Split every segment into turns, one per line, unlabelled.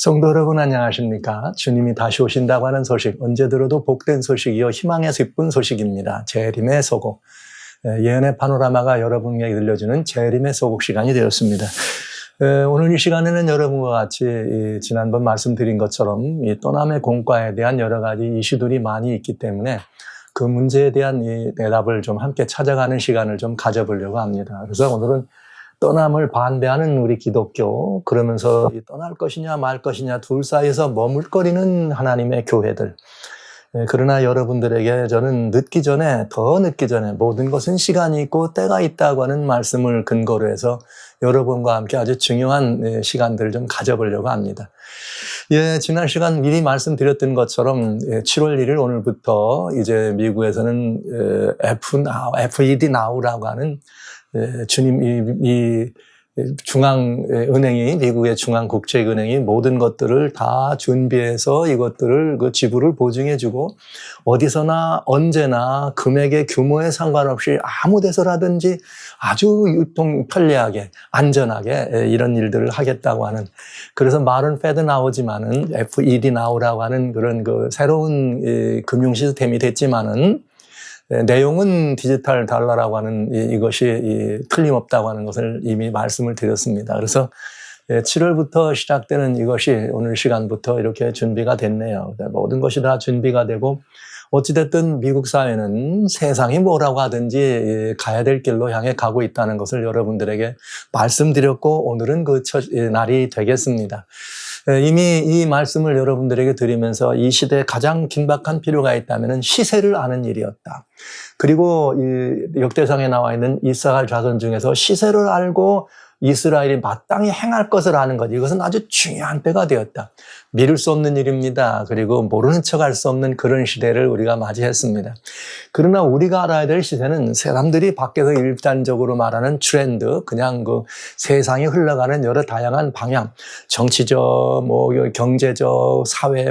성도 여러분 안녕하십니까? 주님이 다시 오신다고 하는 소식, 언제 들어도 복된 소식이요 희망에서 기쁜 소식입니다. 재림의 소곡, 예언의 파노라마가 여러분에게 들려주는 재림의 소곡 시간이 되었습니다. 오늘 이 시간에는 여러분과 같이 지난번 말씀드린 것처럼 이 떠남의 공과에 대한 여러 가지 이슈들이 많이 있기 때문에 그 문제에 대한 이 대답을 좀 함께 찾아가는 시간을 좀 가져보려고 합니다. 그래서 오늘은 떠남을 반대하는 우리 기독교, 그러면서 떠날 것이냐 말 것이냐 둘 사이에서 머물거리는 하나님의 교회들. 그러나 여러분들에게 저는 더 늦기 전에 모든 것은 시간이 있고 때가 있다고 하는 말씀을 근거로 해서 여러분과 함께 아주 중요한 시간들을 좀 가져보려고 합니다. 지난 시간 미리 말씀드렸던 것처럼 7월 1일 오늘부터 이제 미국에서는 FED Now라고 하는 이 중앙은행이, 미국의 중앙국책은행이 모든 것들을 다 준비해서 이것들을 그 지불을 보증해주고 어디서나 언제나 금액의 규모에 상관없이 아무 데서라든지 아주 유통 편리하게 안전하게 이런 일들을 하겠다고 하는, 그래서 말은 Fed Now지만은 FED Now라고 하는 그런 그 새로운 금융 시스템이 됐지만은 내용은 디지털 달러라고 하는 이것이 틀림없다고 하는 것을 이미 말씀을 드렸습니다. 그래서 7월부터 시작되는 이것이 오늘 시간부터 이렇게 준비가 됐네요. 모든 것이 다 준비가 되고 어찌됐든 미국 사회는 세상이 뭐라고 하든지 가야 될 길로 향해 가고 있다는 것을 여러분들에게 말씀드렸고 오늘은 그 날이 되겠습니다. 이미 이 말씀을 여러분들에게 드리면서 이 시대에 가장 긴박한 필요가 있다면 시세를 아는 일이었다. 그리고 이 역대상에 나와 있는 이스라엘 자손 중에서 시세를 알고 이스라엘이 마땅히 행할 것을 아는 것, 이것은 아주 중요한 때가 되었다. 미룰 수 없는 일입니다. 그리고 모르는 척할 수 없는 그런 시대를 우리가 맞이했습니다. 그러나 우리가 알아야 될 시대는 사람들이 밖에서 일반적으로 말하는 트렌드, 그냥 그 세상이 흘러가는 여러 다양한 방향, 정치적, 경제적, 사회,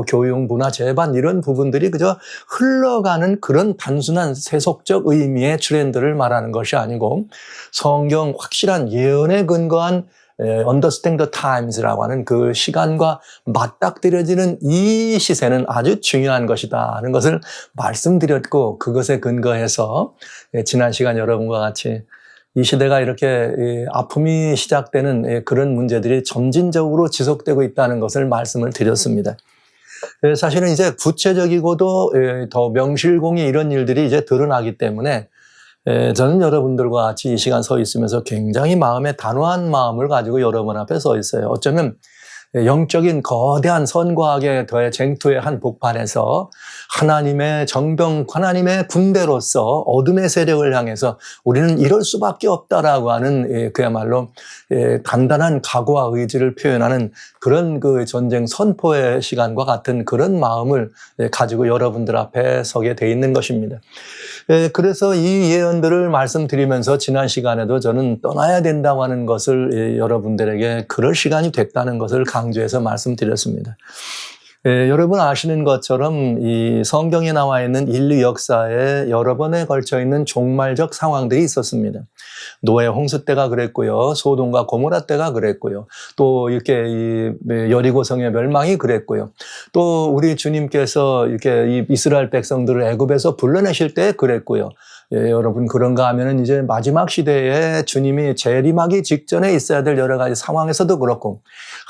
교육, 문화, 재반 이런 부분들이 그저 흘러가는 그런 단순한 세속적 의미의 트렌드를 말하는 것이 아니고 성경 확실한 예언에 근거한 Understand the Times라고 하는 그 시간과 맞닥뜨려지는 이 시세는 아주 중요한 것이다 하는 것을 말씀드렸고, 그것에 근거해서 지난 시간 여러분과 같이 이 시대가 이렇게 아픔이 시작되는 그런 문제들이 점진적으로 지속되고 있다는 것을 말씀을 드렸습니다. 사실은 이제 구체적이고도 더 명실공히 이런 일들이 이제 드러나기 때문에 저는 여러분들과 같이 이 시간 서 있으면서 굉장히 마음에 단호한 마음을 가지고 여러분 앞에 서 있어요. 어쩌면 영적인 거대한 선과학의 쟁투의 한 복판에서 하나님의 정병, 하나님의 군대로서 어둠의 세력을 향해서 우리는 이럴 수밖에 없다라고 하는 그야말로 단단한 각오와 의지를 표현하는 그런 그 전쟁 선포의 시간과 같은 그런 마음을 가지고 여러분들 앞에 서게 돼 있는 것입니다. 그래서 이 예언들을 말씀드리면서 지난 시간에도 저는 떠나야 된다고 하는 것을 여러분들에게 그럴 시간이 됐다는 것을 강조해서 말씀드렸습니다. 여러분 아시는 것처럼 이 성경에 나와 있는 인류 역사에 여러 번에 걸쳐 있는 종말적 상황들이 있었습니다. 노아 홍수 때가 그랬고요, 소돔과 고모라 때가 그랬고요, 또 이렇게 이 여리고성의 멸망이 그랬고요, 또 우리 주님께서 이렇게 이 이스라엘 백성들을 애굽에서 불러내실 때 그랬고요. 여러분 그런가 하면은 이제 마지막 시대에 주님이 재림하기 직전에 있어야 될 여러 가지 상황에서도 그렇고,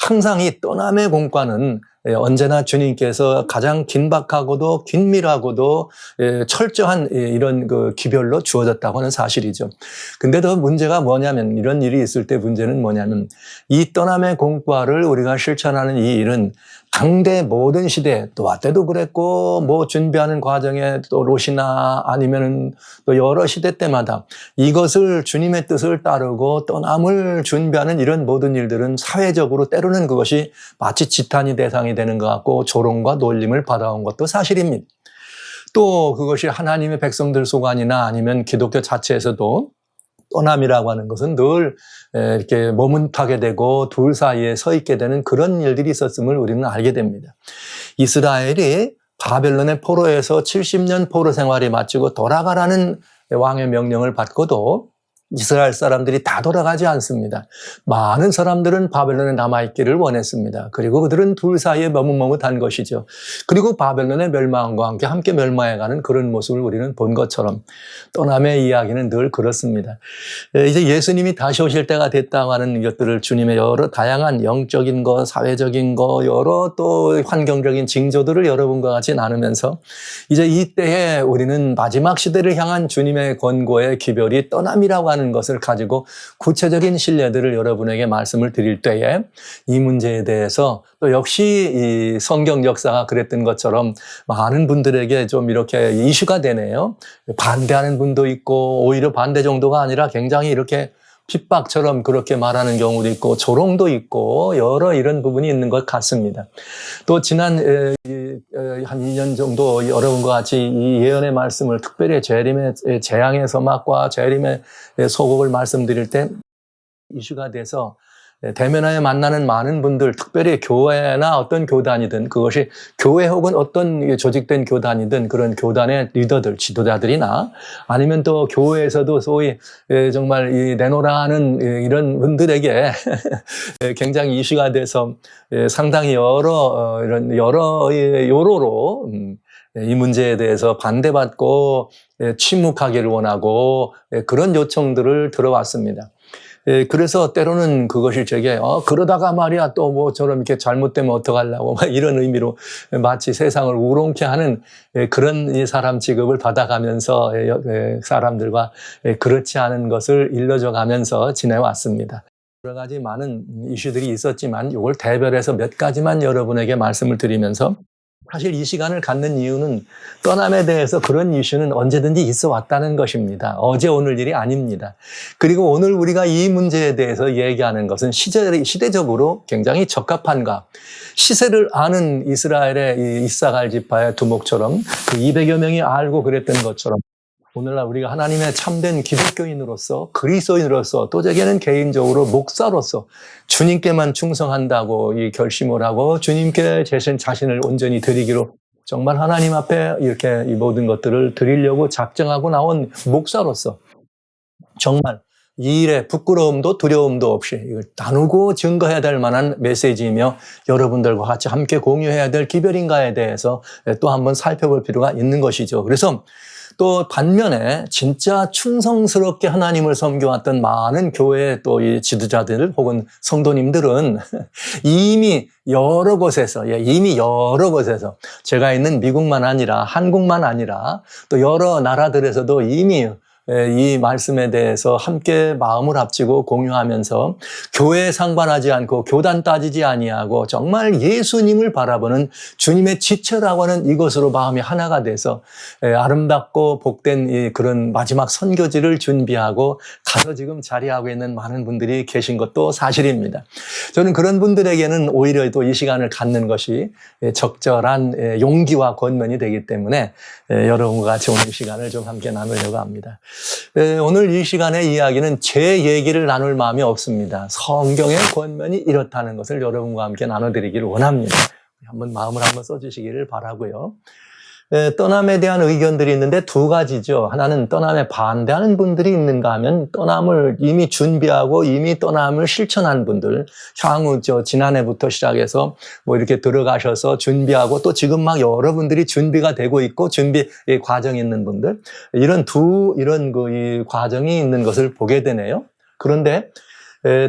항상 이 떠남의 공과는 언제나 주님께서 가장 긴박하고도 긴밀하고도 철저한 이런 그 기별로 주어졌다고 하는 사실이죠. 근데 더 문제가 뭐냐면, 이런 일이 있을 때 문제는 뭐냐면, 이 떠남의 공과를 우리가 실천하는 이 일은 당대 모든 시대, 또 때도 그랬고 준비하는 과정에 또 롯이나 아니면은 또 여러 시대 때마다 이것을 주님의 뜻을 따르고 떠남을 준비하는 이런 모든 일들은 사회적으로 때로는 그것이 마치 지탄이 대상이 되는 것 같고 조롱과 놀림을 받아온 것도 사실입니다. 또 그것이 하나님의 백성들 소관이나 아니면 기독교 자체에서도 떠남이라고 하는 것은 늘 이렇게 머뭇하게 되고 둘 사이에 서 있게 되는 그런 일들이 있었음을 우리는 알게 됩니다. 이스라엘이 바벨론의 포로에서 70년 포로 생활이 마치고 돌아가라는 왕의 명령을 받고도 이스라엘 사람들이 다 돌아가지 않습니다. 많은 사람들은 바벨론에 남아있기를 원했습니다. 그리고 그들은 둘 사이에 머뭇머뭇한 것이죠. 그리고 바벨론의 멸망과 함께 멸망해가는 그런 모습을 우리는 본 것처럼 떠남의 이야기는 늘 그렇습니다. 이제 예수님이 다시 오실 때가 됐다고 하는 것들을 주님의 여러 다양한 영적인 것, 사회적인 것, 여러 또 환경적인 징조들을 여러분과 같이 나누면서 이제 이때에 우리는 마지막 시대를 향한 주님의 권고의 기별이 떠남이라고 하는 것을 가지고 구체적인 신뢰들을 여러분에게 말씀을 드릴 때에 이 문제에 대해서 또 역시 이 성경 역사가 그랬던 것처럼 많은 분들에게 좀 이렇게 이슈가 되네요. 반대하는 분도 있고 오히려 반대 정도가 아니라 굉장히 이렇게 핍박처럼 그렇게 말하는 경우도 있고 조롱도 있고 여러 이런 부분이 있는 것 같습니다. 또 지난 한 2년 정도 여러분과 같이 이 예언의 말씀을 특별히 재림의 재앙의 서막과 재림의 소곡을 말씀드릴 때 이슈가 돼서 대면하여 만나는 많은 분들, 특별히 교회나 어떤 교단이든 그것이 교회 혹은 어떤 조직된 교단이든 그런 교단의 리더들, 지도자들이나 아니면 또 교회에서도 소위 정말 이 내노라 하는 이런 분들에게 굉장히 이슈가 돼서 상당히 이런 여러 요로로 이 문제에 대해서 반대받고 침묵하기를 원하고 그런 요청들을 들어왔습니다. 그래서 때로는 그것이 제게 그러다가 말이야 또 뭐처럼 이렇게 잘못되면 어떡하려고 막 이런 의미로 마치 세상을 우롱케 하는 그런 사람 취급을 받아가면서 사람들과 그렇지 않은 것을 일러줘 가면서 지내왔습니다. 여러 가지 많은 이슈들이 있었지만 이걸 대별해서 몇 가지만 여러분에게 말씀을 드리면서 사실 이 시간을 갖는 이유는 떠남에 대해서 그런 이슈는 언제든지 있어 왔다는 것입니다. 어제 오늘 일이 아닙니다. 그리고 오늘 우리가 이 문제에 대해서 얘기하는 것은 시대적으로 굉장히 적합한가. 시세를 아는 이스라엘의 이 이사갈 지파의 두목처럼 200여 명이 알고 그랬던 것처럼 오늘날 우리가 하나님의 참된 기독교인으로서 그리스도인으로서 또 제게는 개인적으로 목사로서 주님께만 충성한다고 이 결심을 하고 주님께 자신을 온전히 드리기로 정말 하나님 앞에 이렇게 이 모든 것들을 드리려고 작정하고 나온 목사로서 정말 이 일에 부끄러움도 두려움도 없이 이걸 나누고 증거해야 될 만한 메시지이며 여러분들과 같이 함께 공유해야 될 기별인가에 대해서 또 한번 살펴볼 필요가 있는 것이죠. 그래서 또 반면에 진짜 충성스럽게 하나님을 섬겨왔던 많은 교회의 또 이 지도자들 혹은 성도님들은 이미 여러 곳에서 제가 있는 미국만 아니라 한국만 아니라 또 여러 나라들에서도 이미 이 말씀에 대해서 함께 마음을 합치고 공유하면서 교회에 상관하지 않고 교단 따지지 아니하고 정말 예수님을 바라보는 주님의 지체라고 하는 이것으로 마음이 하나가 돼서 아름답고 복된 그런 마지막 선교지를 준비하고 가서 지금 자리하고 있는 많은 분들이 계신 것도 사실입니다. 저는 그런 분들에게는 오히려 또 이 시간을 갖는 것이 적절한 용기와 권면이 되기 때문에 여러분과 같이 오늘 시간을 좀 함께 나누려고 합니다. 오늘 이 시간의 이야기는 제 얘기를 나눌 마음이 없습니다. 성경의 권면이 이렇다는 것을 여러분과 함께 나눠드리기를 원합니다. 마음을 한번 써주시기를 바라고요. 떠남에 대한 의견들이 있는데 두 가지죠. 하나는 떠남에 반대하는 분들이 있는가 하면 떠남을 이미 준비하고 이미 떠남을 실천한 분들, 향후 지난해부터 시작해서 뭐 이렇게 들어가셔서 준비하고 또 지금 막 여러분들이 준비가 되고 있고 준비 과정이 있는 분들, 이런 이 과정이 있는 것을 보게 되네요. 그런데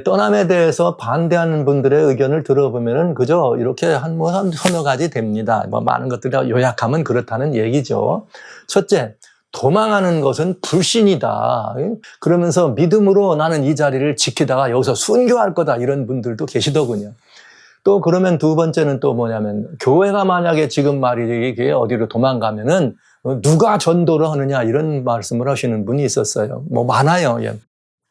떠남에 대해서 반대하는 분들의 의견을 들어보면은 그저 이렇게 한 서너 가지 됩니다. 많은 것들이 요약하면 그렇다는 얘기죠. 첫째, 도망하는 것은 불신이다. 그러면서 믿음으로 나는 이 자리를 지키다가 여기서 순교할 거다. 이런 분들도 계시더군요. 또 그러면 두 번째는 또 뭐냐면 교회가 만약에 지금 말이지 어디로 도망가면은 누가 전도를 하느냐 이런 말씀을 하시는 분이 있었어요. 많아요.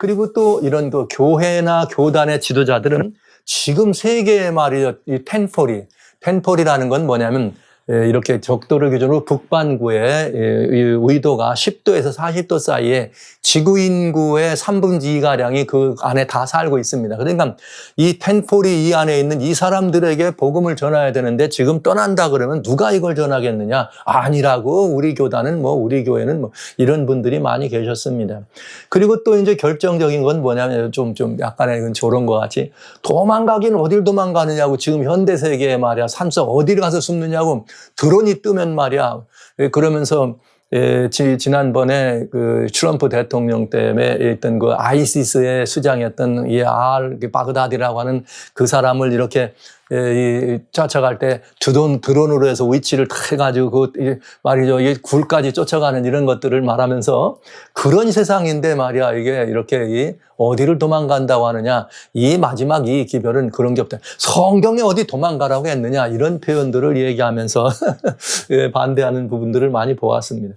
그리고 또 이런 그 교회나 교단의 지도자들은 지금 세계의 말이죠. 이 텐폴이라는 건 뭐냐면 이렇게 적도를 기준으로 북반구의 의도가 10도에서 40도 사이에 지구 인구의 3분의 2가량이 그 안에 다 살고 있습니다. 그러니까 이 텐폴이 이 안에 있는 이 사람들에게 복음을 전해야 되는데 지금 떠난다 그러면 누가 이걸 전하겠느냐? 아니라고 우리 교단은 우리 교회는 이런 분들이 많이 계셨습니다. 그리고 또 이제 결정적인 건 뭐냐면 좀 약간의 저런 것 같이 도망가긴 어딜 도망가느냐고 지금 현대 세계에 말이야 산속 어디를 가서 숨느냐고 드론이 뜨면 말이야 그러면서 지난번에 그 트럼프 대통령 때문에 있던 그 아이시스의 수장이었던 이 바그다디라고 하는 그 사람을 이렇게 쫓아갈 때 드론으로 해서 위치를 탁 해가지고 말이죠. 굴까지 쫓아가는 이런 것들을 말하면서 그런 세상인데 말이야. 이게 이렇게 어디를 도망간다고 하느냐. 이 마지막 이 기별은 그런 게 없다. 성경에 어디 도망가라고 했느냐. 이런 표현들을 얘기하면서 반대하는 부분들을 많이 보았습니다.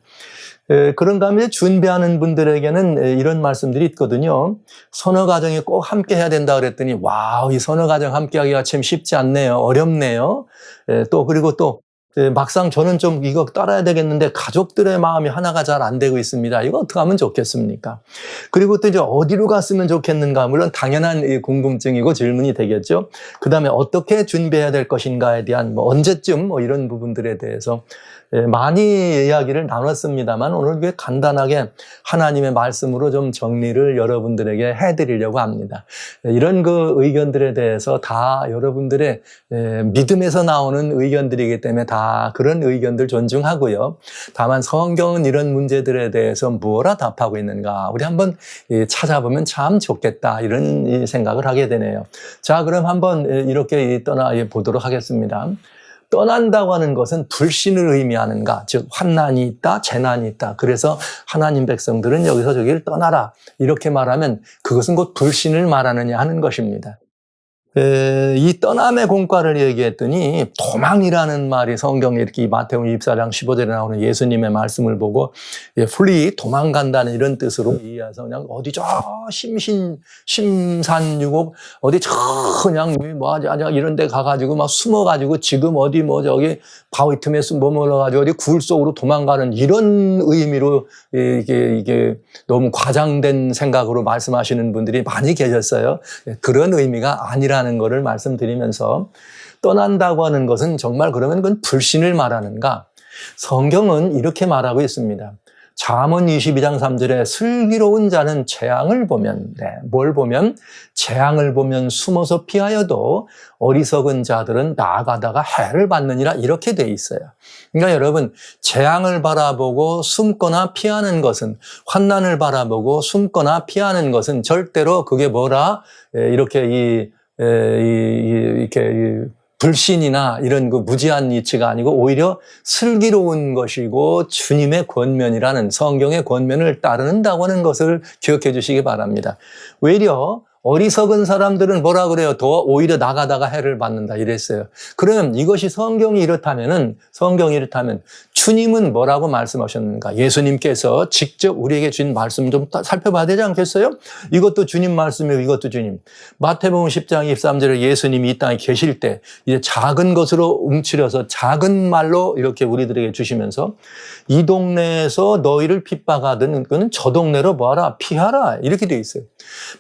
그런가 하면 준비하는 분들에게는 이런 말씀들이 있거든요. 선어가정이 꼭 함께 해야 된다 그랬더니 와우, 이 선어가정 함께 하기가 참 쉽지 않네요. 어렵네요. 그리고 막상 저는 좀 이거 따라야 되겠는데 가족들의 마음이 하나가 잘 안 되고 있습니다. 이거 어떻게 하면 좋겠습니까? 그리고 또 이제 어디로 갔으면 좋겠는가? 물론 당연한 궁금증이고 질문이 되겠죠. 그 다음에 어떻게 준비해야 될 것인가에 대한 언제쯤 이런 부분들에 대해서 많이 이야기를 나눴습니다만 오늘 간단하게 하나님의 말씀으로 좀 정리를 여러분들에게 해드리려고 합니다. 이런 그 의견들에 대해서 다 여러분들의 믿음에서 나오는 의견들이기 때문에 다 그런 의견들 존중하고요. 다만 성경은 이런 문제들에 대해서 뭐라 답하고 있는가 우리 한번 찾아보면 참 좋겠다 이런 생각을 하게 되네요. 자, 그럼 한번 이렇게 떠나 보도록 하겠습니다. 떠난다고 하는 것은 불신을 의미하는가, 즉 환난이 있다, 재난이 있다. 그래서 하나님 백성들은 여기서 저기를 떠나라 이렇게 말하면 그것은 곧 불신을 말하느냐 하는 것입니다. 이 떠남의 공과를 얘기했더니 도망이라는 말이 성경에 이렇게 마태복음 24장 15절에 나오는 예수님의 말씀을 보고 flee, 도망간다는 이런 뜻으로 이해해서 그냥 어디 저 심산유곡 어디 저 그냥 이런 데 가가지고 막 숨어가지고 지금 어디 저기 바위 틈에 머물러가지고 어디 굴 속으로 도망가는 이런 의미로 이게 너무 과장된 생각으로 말씀하시는 분들이 많이 계셨어요. 그런 의미가 아니라는 것을 말씀드리면서 떠난다고 하는 것은 정말 그러면 그건 불신을 말하는가? 성경은 이렇게 말하고 있습니다. 잠언 22장 3절에 슬기로운 자는 재앙을 보면, 뭘 보면? 재앙을 보면 숨어서 피하여도 어리석은 자들은 나아가다가 해를 받느니라 이렇게 돼 있어요. 그러니까 여러분, 재앙을 바라보고 숨거나 피하는 것은, 환난을 바라보고 숨거나 피하는 것은 절대로 그게 이렇게 불신이나 이런 그 무지한 이치가 아니고 오히려 슬기로운 것이고 주님의 권면이라는 성경의 권면을 따른다고 하는 것을 기억해 주시기 바랍니다. 외려 어리석은 사람들은 뭐라 그래요? 더 오히려 나가다가 해를 받는다 이랬어요. 그러면 이것이 성경이 이렇다면 주님은 뭐라고 말씀하셨는가? 예수님께서 직접 우리에게 주신 말씀 좀 살펴봐야 되지 않겠어요? 이것도 주님 말씀이고 이것도 주님. 마태복음 10장 23절에 예수님이 이 땅에 계실 때 이제 작은 것으로 움츠려서 작은 말로 이렇게 우리들에게 주시면서 이 동네에서 너희를 핍박하든 그는 저 동네로 뭐하라? 피하라. 이렇게 돼 있어요.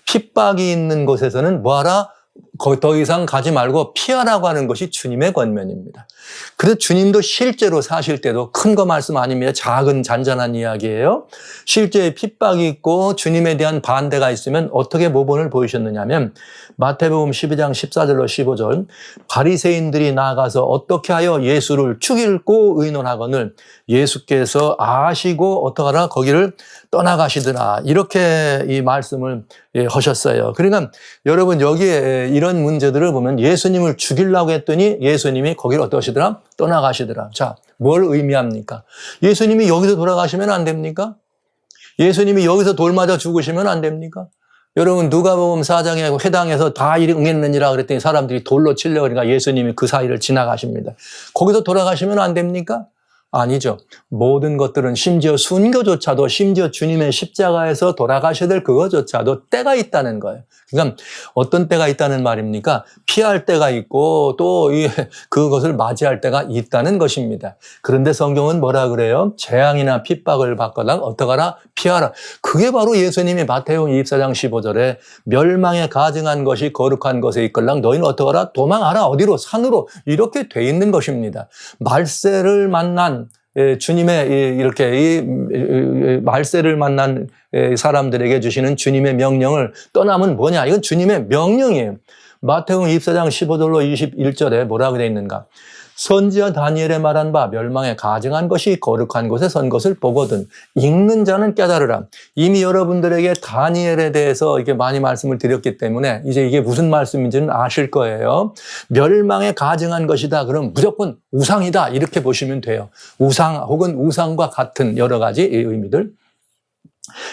핍박이 있는 곳에서는 뭐하라? 더 이상 가지 말고 피하라고 하는 것이 주님의 권면입니다. 그래서 주님도 실제로 사실 때도 큰 거 말씀 아닙니다. 작은 잔잔한 이야기예요. 실제 핍박이 있고 주님에 대한 반대가 있으면 어떻게 모범을 보이셨느냐면 마태복음 12장 14절로 15절 바리새인들이 나아가서 어떻게 하여 예수를 죽이고 의논하거늘 예수께서 아시고 어떡하라 거기를 떠나가시더라 이렇게 이 말씀을 하셨어요. 그러니까 여러분 여기에 이런 문제들을 보면 예수님을 죽이려고 했더니 예수님이 거기를 어떠시더라? 떠나가시더라. 자, 뭘 의미합니까? 예수님이 여기서 돌아가시면 안 됩니까? 예수님이 여기서 돌 맞아 죽으시면 안 됩니까? 여러분 누가복음 4장에 회당에서 다 응했느니라 그랬더니 사람들이 돌로 치려고 그러니까 예수님이 그 사이를 지나가십니다. 거기서 돌아가시면 안 됩니까? 아니죠. 모든 것들은 심지어 순교조차도 심지어 주님의 십자가에서 돌아가셔야 될 그거조차도 때가 있다는 거예요. 그러니까 어떤 때가 있다는 말입니까? 피할 때가 있고 또 그것을 맞이할 때가 있다는 것입니다. 그런데 성경은 뭐라 그래요? 재앙이나 핍박을 받거나 어떡하라? 피하라. 그게 바로 예수님이 마태복음 24장 15절에 멸망에 가증한 것이 거룩한 것에 이끌랑 너희는 어떡하라? 도망하라. 어디로? 산으로. 이렇게 돼 있는 것입니다. 말세를 만난 주님의 이렇게 말세를 만난 사람들에게 주시는 주님의 명령을 떠나면 뭐냐? 이건 주님의 명령이에요. 마태복음 24장 15절로 21절에 뭐라고 되어 있는가? 선지자 다니엘의 말한 바 멸망에 가증한 것이 거룩한 곳에 선 것을 보거든 읽는 자는 깨달으라. 이미 여러분들에게 다니엘에 대해서 이렇게 많이 말씀을 드렸기 때문에 이제 이게 무슨 말씀인지는 아실 거예요. 멸망에 가증한 것이다. 그럼 무조건 우상이다. 이렇게 보시면 돼요. 우상 혹은 우상과 같은 여러 가지 의미들.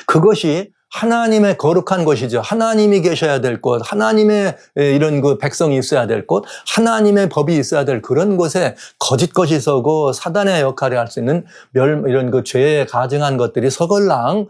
그것이 하나님의 거룩한 곳이죠. 하나님이 계셔야 될 곳, 하나님의 이런 그 백성이 있어야 될 곳, 하나님의 법이 있어야 될 그런 곳에 거짓것이 서고 사단의 역할을 할 수 있는 이런 그 죄에 가증한 것들이 서걸랑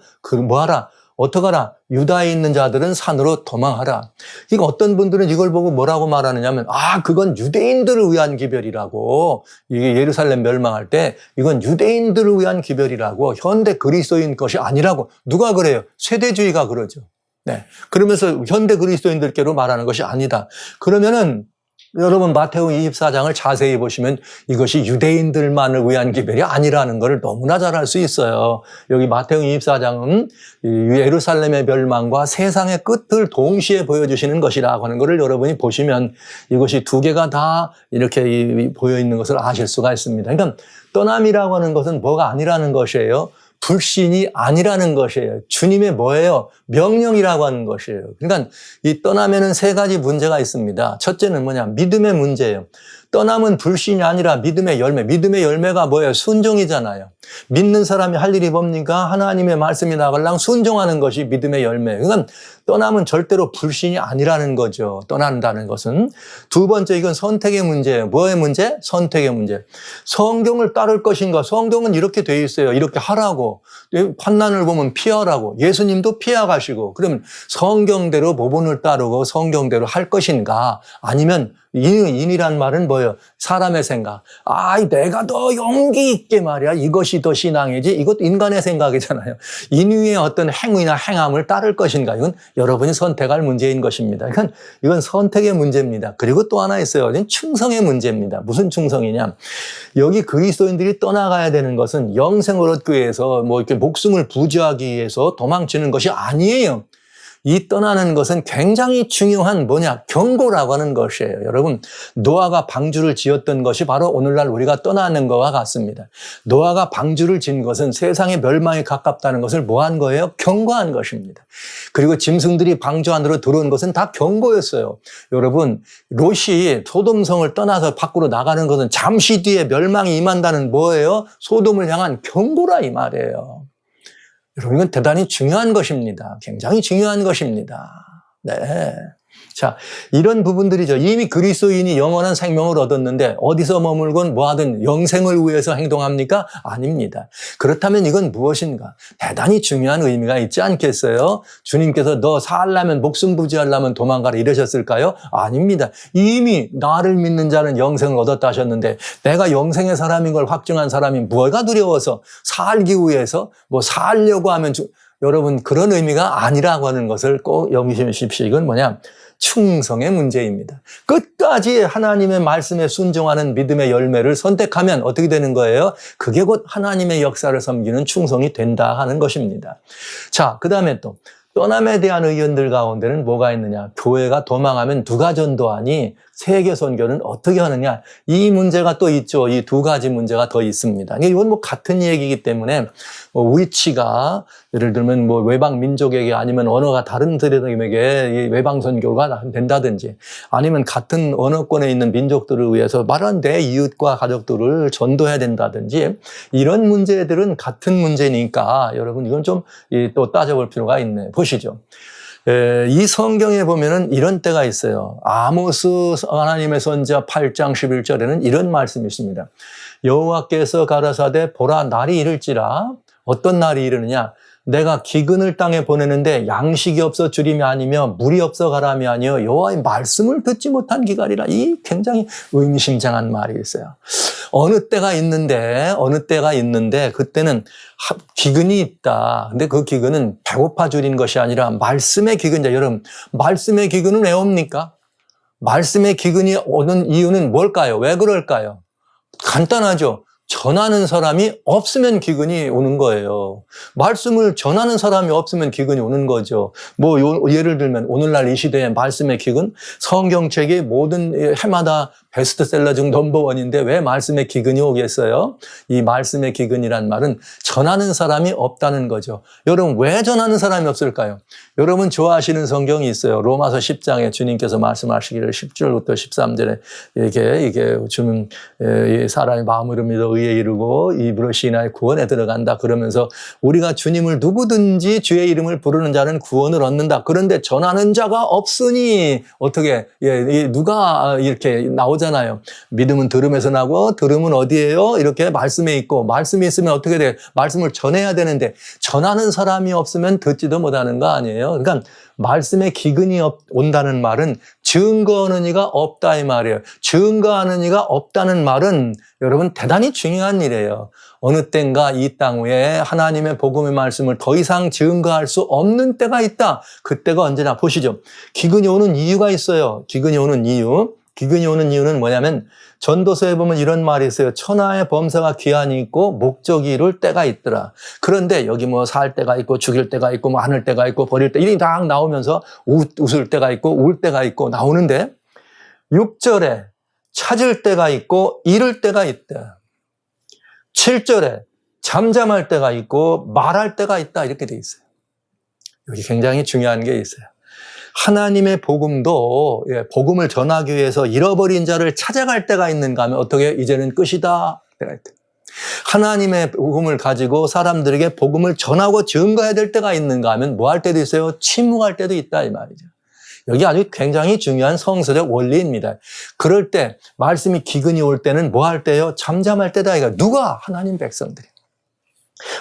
뭐하라? 어떡하라? 유다에 있는 자들은 산으로 도망하라. 이거 어떤 분들은 이걸 보고 뭐라고 말하느냐면, 그건 유대인들을 위한 기별이라고. 이게 예루살렘 멸망할 때 이건 유대인들을 위한 기별이라고. 현대 그리스도인 것이 아니라고. 누가 그래요? 세대주의가 그러죠. 네. 그러면서 현대 그리스도인들께로 말하는 것이 아니다. 그러면은 여러분 마태복음 24장을 자세히 보시면 이것이 유대인들만을 위한 기별이 아니라는 것을 너무나 잘 알 수 있어요. 여기 마태복음 24장은 예루살렘의 멸망과 세상의 끝을 동시에 보여주시는 것이라고 하는 것을 여러분이 보시면 이것이 두 개가 다 이렇게 보여 있는 것을 아실 수가 있습니다. 그러니까 떠남이라고 하는 것은 뭐가 아니라는 것이에요. 불신이 아니라는 것이에요. 주님의 뭐예요? 명령이라고 하는 것이에요. 그러니까 이 떠나면은 세 가지 문제가 있습니다. 첫째는 뭐냐? 믿음의 문제예요. 떠남은 불신이 아니라 믿음의 열매. 믿음의 열매가 뭐예요? 순종이잖아요. 믿는 사람이 할 일이 뭡니까? 하나님의 말씀이 나갈랑 순종하는 것이 믿음의 열매. 그러니까 떠남은 절대로 불신이 아니라는 거죠. 떠난다는 것은. 두 번째, 이건 선택의 문제예요. 뭐의 문제? 선택의 문제. 성경을 따를 것인가? 성경은 이렇게 돼 있어요. 이렇게 하라고. 환난을 보면 피하라고. 예수님도 피해가시고. 그러면 성경대로 모본을 따르고 성경대로 할 것인가? 아니면 인이란 말은 뭐예요? 사람의 생각. 내가 더 용기 있게 말이야. 이것이 더 신앙이지. 이것도 인간의 생각이잖아요. 인위의 어떤 행위나 행함을 따를 것인가. 이건 여러분이 선택할 문제인 것입니다. 이건 선택의 문제입니다. 그리고 또 하나 있어요. 이건 충성의 문제입니다. 무슨 충성이냐? 여기 그리스도인들이 떠나가야 되는 것은 영생을 얻기 위해서 이렇게 목숨을 부지하기 위해서 도망치는 것이 아니에요. 이 떠나는 것은 굉장히 중요한 경고라고 하는 것이에요. 여러분, 노아가 방주를 지었던 것이 바로 오늘날 우리가 떠나는 것과 같습니다. 노아가 방주를 지은 것은 세상의 멸망에 가깝다는 것을 한 거예요? 경고한 것입니다. 그리고 짐승들이 방주 안으로 들어온 것은 다 경고였어요. 여러분, 롯이 소돔성을 떠나서 밖으로 나가는 것은 잠시 뒤에 멸망이 임한다는 뭐예요? 소돔을 향한 경고라 이 말이에요. 여러분, 이건 대단히 중요한 것입니다. 굉장히 중요한 것입니다. 네. 자, 이런 부분들이죠. 이미 그리스도인이 영원한 생명을 얻었는데 어디서 머물건 뭐하든 영생을 위해서 행동합니까? 아닙니다. 그렇다면 이건 무엇인가? 대단히 중요한 의미가 있지 않겠어요? 주님께서 너 살려면 목숨 부지하려면 도망가라 이러셨을까요? 아닙니다. 이미 나를 믿는 자는 영생을 얻었다 하셨는데 내가 영생의 사람인 걸 확증한 사람이 뭐가 두려워서 살기 위해서 살려고 하면 여러분 그런 의미가 아니라고 하는 것을 꼭 여기십시오. 이건 충성의 문제입니다. 끝까지 하나님의 말씀에 순종하는 믿음의 열매를 선택하면 어떻게 되는 거예요? 그게 곧 하나님의 역사를 섬기는 충성이 된다 하는 것입니다. 자, 그 다음에 또 떠남에 대한 의견들 가운데는 뭐가 있느냐? 교회가 도망하면 누가 전도하니? 세계 선교는 어떻게 하느냐? 이 문제가 또 있죠. 이 두 가지 문제가 더 있습니다. 이건 같은 얘기이기 때문에 위치가 예를 들면 외방 민족에게 아니면 언어가 다른 사람에게 외방 선교가 된다든지 아니면 같은 언어권에 있는 민족들을 위해서 말한 내 이웃과 가족들을 전도해야 된다든지 이런 문제들은 같은 문제니까 여러분 이건 좀 또 따져볼 필요가 있네. 보시죠. 이 성경에 보면은 이런 때가 있어요. 아모스 하나님의 선지자 8장 11절에는 이런 말씀이 있습니다. 여호와께서 가라사대 보라 날이 이를지라. 어떤 날이 이르느냐? 내가 기근을 땅에 보내는데 양식이 없어 주림이 아니며 물이 없어 가람이 아니여 여호와의 말씀을 듣지 못한 기갈이라. 이 굉장히 의미심장한 말이 있어요. 어느 때가 있는데 그때는 기근이 있다. 근데 그 기근은 배고파 줄인 것이 아니라 말씀의 기근이다. 여러분, 말씀의 기근은 왜 옵니까? 말씀의 기근이 오는 이유는 뭘까요? 왜 그럴까요? 간단하죠. 전하는 사람이 없으면 기근이 오는 거예요. 말씀을 전하는 사람이 없으면 기근이 오는 거죠. 예를 들면 오늘날 이 시대의 말씀의 기근, 성경책이 모든 해마다 베스트셀러 중 넘버원인데 왜 말씀의 기근이 오겠어요? 이 말씀의 기근이란 말은 전하는 사람이 없다는 거죠. 여러분, 왜 전하는 사람이 없을까요? 여러분 좋아하시는 성경이 있어요. 로마서 10장에 주님께서 말씀하시기를 10절부터 13절에 이게 주는 사람의 마음으로 믿어 의에 이르고 입으로 시인하여 구원에 들어간다. 그러면서 우리가 주님을 누구든지 주의 이름을 부르는 자는 구원을 얻는다. 그런데 전하는 자가 없으니 어떻게 누가 이렇게 나오잖아요. 믿음은 들음에서 나고 들음은 어디예요? 이렇게 말씀에 있고 말씀이 있으면 어떻게 돼요? 말씀을 전해야 되는데 전하는 사람이 없으면 듣지도 못하는 거 아니에요? 그러니까 말씀에 기근이 온다는 말은 증거하는 이가 없다 이 말이에요. 증거하는 이가 없다는 말은 여러분 대단히 중요한 일이에요. 어느 때인가 이 땅 위에 하나님의 복음의 말씀을 더 이상 증거할 수 없는 때가 있다. 그때가 언제나 보시죠. 기근이 오는 이유가 있어요. 기근이 오는 이유는 뭐냐면 전도서에 보면 이런 말이 있어요. 천하의 범사가 기한이 있고 목적이 이룰 때가 있더라. 그런데 여기 살 때가 있고 죽일 때가 있고 안을 때가 있고 버릴 때 이리 딱 나오면서 웃을 때가 있고 울 때가 있고 나오는데 6절에 찾을 때가 있고 잃을 때가 있다. 7절에 잠잠할 때가 있고 말할 때가 있다. 이렇게 돼 있어요. 여기 굉장히 중요한 게 있어요. 하나님의 복음도 복음을 전하기 위해서 잃어버린 자를 찾아갈 때가 있는가 하면 어떻게 이제는 끝이다 때가 있다. 하나님의 복음을 가지고 사람들에게 복음을 전하고 증거해야 될 때가 있는가 하면 뭐 할 때도 있어요? 침묵할 때도 있다 이 말이죠. 여기 아주 굉장히 중요한 성서적 원리입니다. 그럴 때 말씀이 기근이 올 때는 뭐 할 때요? 잠잠할 때다. 이거 누가? 하나님 백성들이.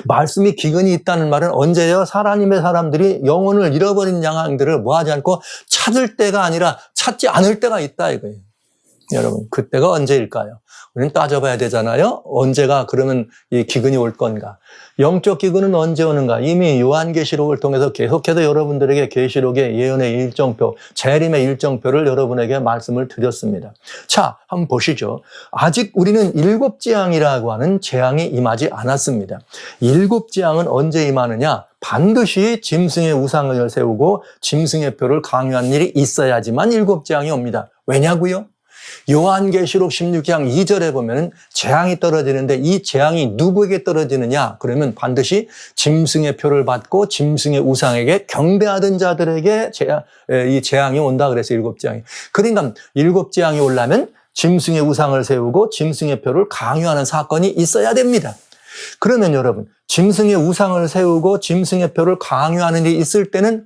말씀이 기근이 있다는 말은 언제요? 하나님의 사람들이 영혼을 잃어버린 양들을 뭐 하지 않고 찾을 때가 아니라 찾지 않을 때가 있다 이거예요. 여러분, 그때가 언제일까요? 우리는 따져봐야 되잖아요. 언제가 그러면 이 기근이 올 건가? 영적 기근은 언제 오는가? 이미 요한계시록을 통해서 계속해서 여러분들에게 계시록의 예언의 일정표, 재림의 일정표를 여러분에게 말씀을 드렸습니다. 자, 한번 보시죠. 아직 우리는 일곱 재앙이라고 하는 재앙이 임하지 않았습니다. 일곱 재앙은 언제 임하느냐? 반드시 짐승의 우상을 세우고 짐승의 표를 강요한 일이 있어야지만 일곱 재앙이 옵니다. 왜냐고요? 요한계시록 16장 2절에 보면 재앙이 떨어지는데 이 재앙이 누구에게 떨어지느냐? 그러면 반드시 짐승의 표를 받고 짐승의 우상에게 경배하던 자들에게 이 재앙이 온다 그래서 일곱 재앙이. 그러니까 일곱 재앙이 오려면 짐승의 우상을 세우고 짐승의 표를 강요하는 사건이 있어야 됩니다. 그러면 여러분, 짐승의 우상을 세우고 짐승의 표를 강요하는 일이 있을 때는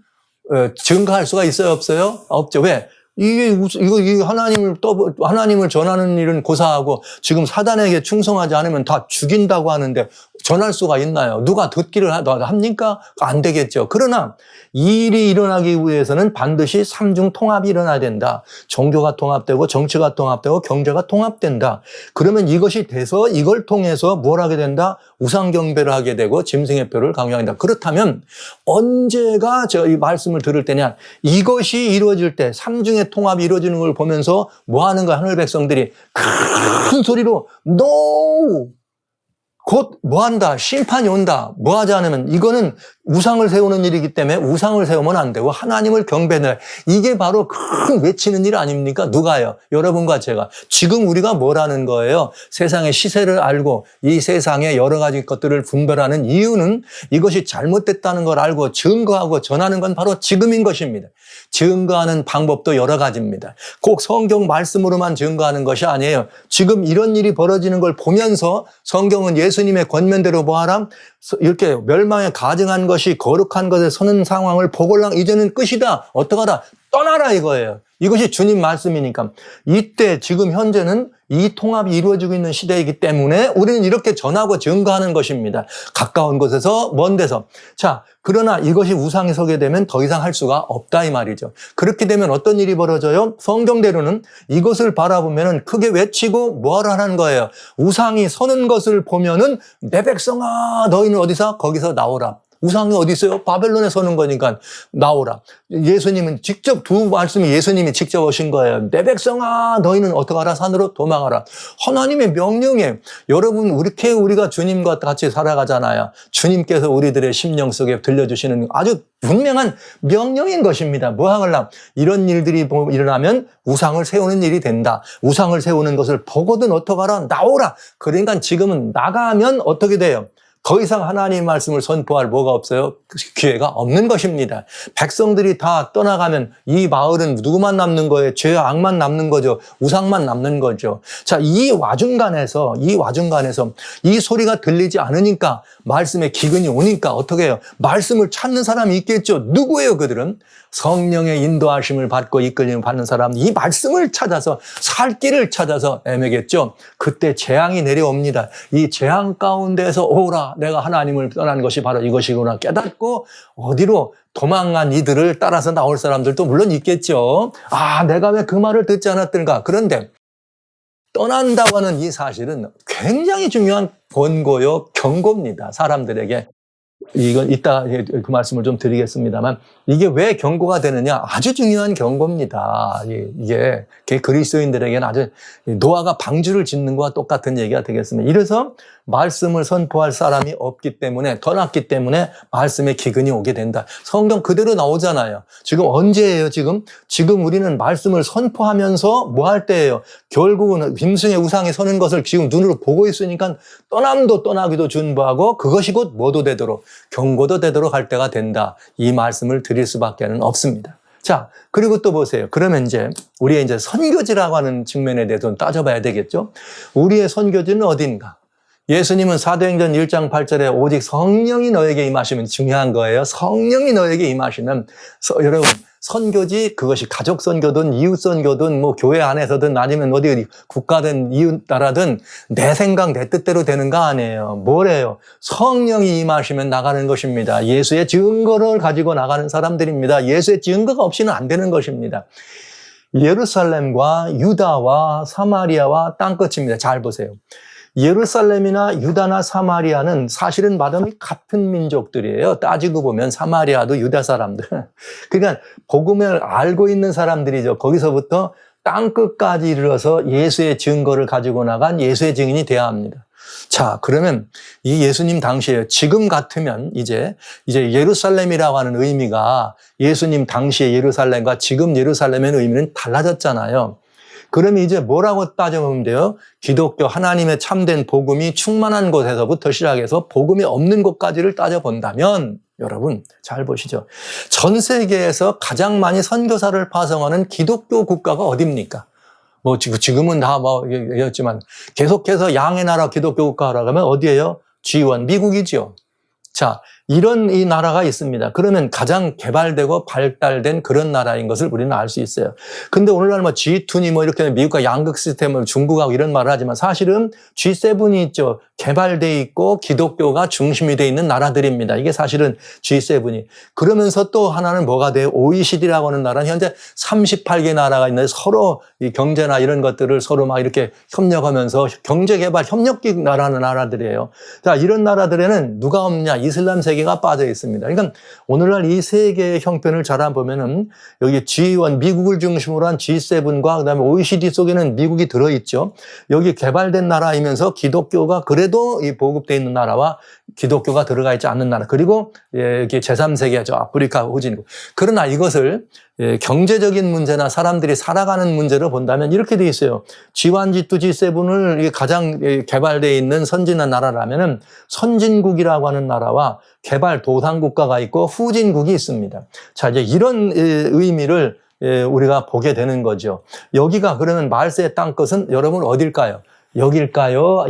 증거할 수가 있어요, 없어요? 없죠. 왜? 이거 하나님을 전하는 일은 고사하고 지금 사단에게 충성하지 않으면 다 죽인다고 하는데 전할 수가 있나요? 누가 듣기를 합니까? 안 되겠죠. 그러나 이 일이 일어나기 위해서는 반드시 삼중 통합이 일어나야 된다. 종교가 통합되고 정치가 통합되고 경제가 통합된다. 그러면 이것이 돼서 이걸 통해서 뭘 하게 된다? 우상 경배를 하게 되고 짐승의 표를 강요한다. 그렇다면 언제가 이 말씀을 들을 때냐? 이것이 이루어질 때 삼중의 통합이 이루어지는 걸 보면서 뭐 하는 거야? 하늘 백성들이 큰 소리로 NO! 곧 뭐 한다? 심판이 온다. 뭐 하지 않으면 이거는 우상을 세우는 일이기 때문에 우상을 세우면 안 되고 하나님을 경배해야. 이게 바로 큰 외치는 일 아닙니까? 누가요? 여러분과 제가. 지금 우리가 뭐라는 거예요? 세상의 시세를 알고 이 세상의 여러 가지 것들을 분별하는 이유는 이것이 잘못됐다는 걸 알고 증거하고 전하는 건 바로 지금인 것입니다. 증거하는 방법도 여러 가지입니다. 꼭 성경 말씀으로만 증거하는 것이 아니에요. 지금 이런 일이 벌어지는 걸 보면서 성경은 예수님의 권면대로 뭐하라? 이렇게 멸망에 가증한 것이 거룩한 것에 서는 상황을 보걸랑 이제는 끝이다. 어떡하라? 떠나라 이거예요. 이것이 주님 말씀이니까. 이때 지금 현재는 이 통합이 이루어지고 있는 시대이기 때문에 우리는 이렇게 전하고 증거하는 것입니다. 가까운 곳에서 먼 데서. 자, 그러나 이것이 우상이 서게 되면 더 이상 할 수가 없다 이 말이죠. 그렇게 되면 어떤 일이 벌어져요? 성경대로는 이것을 바라보면 크게 외치고 뭐하러 하는 거예요? 우상이 서는 것을 보면은 내 백성아 너희는 어디서? 거기서 나오라. 우상이 어디 있어요? 바벨론에 서는 거니까 나오라. 예수님은 직접 두 말씀이 예수님이 직접 오신 거예요. 내 백성아 너희는 어떻게 하라? 산으로 도망하라. 하나님의 명령에 여러분 이렇게 우리가 주님과 같이 살아가잖아요. 주님께서 우리들의 심령 속에 들려주시는 아주 분명한 명령인 것입니다. 뭐 하려면 이런 일들이 일어나면 우상을 세우는 일이 된다. 우상을 세우는 것을 보거든 어떻게 하라? 나오라. 그러니까 지금은 나가면 어떻게 돼요? 더 이상 하나님 말씀을 선포할 뭐가 없어요? 기회가 없는 것입니다. 백성들이 다 떠나가면 이 마을은 누구만 남는 거예요? 죄와 악만 남는 거죠. 우상만 남는 거죠. 자, 이 와중간에서 이 소리가 들리지 않으니까 말씀의 기근이 오니까 어떻게 해요? 말씀을 찾는 사람이 있겠죠. 누구예요, 그들은? 성령의 인도하심을 받고 이끌림을 받는 사람, 이 말씀을 찾아서 살 길을 찾아서 애매겠죠. 그때 재앙이 내려옵니다. 이 재앙 가운데서 오라, 내가 하나님을 떠난 것이 바로 이것이구나 깨닫고 어디로 도망간 이들을 따라서 나올 사람들도 물론 있겠죠. 아, 내가 왜 그 말을 듣지 않았던가. 그런데 떠난다고 하는 이 사실은 굉장히 중요한 권고요, 경고입니다. 사람들에게. 이건 이따 그 말씀을 좀 드리겠습니다만 이게 왜 경고가 되느냐? 아주 중요한 경고입니다. 이게 그리스도인들에게는 아주 노아가 방주를 짓는 것과 똑같은 얘기가 되겠습니다. 이래서 말씀을 선포할 사람이 없기 때문에 떠났기 때문에 말씀의 기근이 오게 된다. 성경 그대로 나오잖아요. 지금 언제예요? 지금 우리는 말씀을 선포하면서 뭐 할 때예요? 결국은 짐승의 우상에 서는 것을 지금 눈으로 보고 있으니까 떠남도 떠나기도 준비하고 그것이 곧 뭐도 되도록 경고도 되도록 할 때가 된다. 이 말씀을 드릴 수밖에 없습니다. 자, 그리고 또 보세요. 그러면 우리의 선교지라고 하는 측면에 대해서 따져봐야 되겠죠? 우리의 선교지는 어딘가? 예수님은 사도행전 1장 8절에 오직 성령이 너에게 임하시면 중요한 거예요. 성령이 너에게 임하시면 여러분 선교지 그것이 가족 선교든 이웃 선교든 뭐 교회 안에서든 아니면 어디 국가든 이웃 나라든 내 생각 내 뜻대로 되는 거 아니에요. 뭐래요? 성령이 임하시면 나가는 것입니다. 예수의 증거를 가지고 나가는 사람들입니다. 예수의 증거가 없이는 안 되는 것입니다. 예루살렘과 유다와 사마리아와 땅끝입니다. 잘 보세요. 예루살렘이나 유다나 사마리아는 사실은 말하면 같은 민족들이에요. 따지고 보면 사마리아도 유다 사람들. 그러니까 복음을 알고 있는 사람들이죠. 거기서부터 땅끝까지 이르러서 예수의 증거를 가지고 나간 예수의 증인이 되어야 합니다. 자, 그러면 이 예수님 당시에 지금 같으면 이제 예루살렘이라고 하는 의미가 예수님 당시의 예루살렘과 지금 예루살렘의 의미는 달라졌잖아요. 그러면 이제 뭐라고 따져보면 돼요? 기독교 하나님의 참된 복음이 충만한 곳에서부터 시작해서 복음이 없는 곳까지를 따져본다면 여러분 잘 보시죠. 전 세계에서 가장 많이 선교사를 파송하는 기독교 국가가 어디입니까? 뭐 지금은 다 얘기했지만 계속해서 양의 나라 기독교 국가라고 하면 어디예요? G1 미국이죠. 자, 이런 이 나라가 있습니다. 그러면 가장 개발되고 발달된 그런 나라인 것을 우리는 알 수 있어요. 근데 오늘날 뭐 G2니 뭐 이렇게 미국과 양극 시스템을 중국하고 이런 말을 하지만 사실은 G7이 있죠. 개발돼 있고 기독교가 중심이 돼 있는 나라들입니다. 이게 사실은 G7이. 그러면서 또 하나는 뭐가 돼요? OECD라고 하는 나라는 현재 38개 나라가 있는데 서로 이 경제나 이런 것들을 서로 막 이렇게 협력하면서 경제개발 협력기 나라는 나라들이에요. 자, 이런 나라들에는 누가 없냐? 이슬람 세계가 빠져 있습니다. 그러니까 오늘날 이 세계의 형편을 잘 보면은 여기 G1 미국을 중심으로 한 G7과 그다음에 OECD 속에는 미국이 들어있죠. 여기 개발된 나라이면서 기독교가 그래도 이 보급되어 있는 나라와 기독교가 들어가 있지 않는 나라 그리고 이게 제3세계죠. 아프리카 후진국. 그러나 이것을 경제적인 문제나 사람들이 살아가는 문제로 본다면 이렇게 돼 있어요. G1, G2, G7을 가장 개발되어 있는 선진한 나라라면은 선진국이라고 하는 나라와 개발 도상국가가 있고 후진국이 있습니다. 자, 이제 이런 의미를 우리가 보게 되는 거죠. 여기가 그러면 말세의 땅끝은 여러분 어딜까요? 여길까요?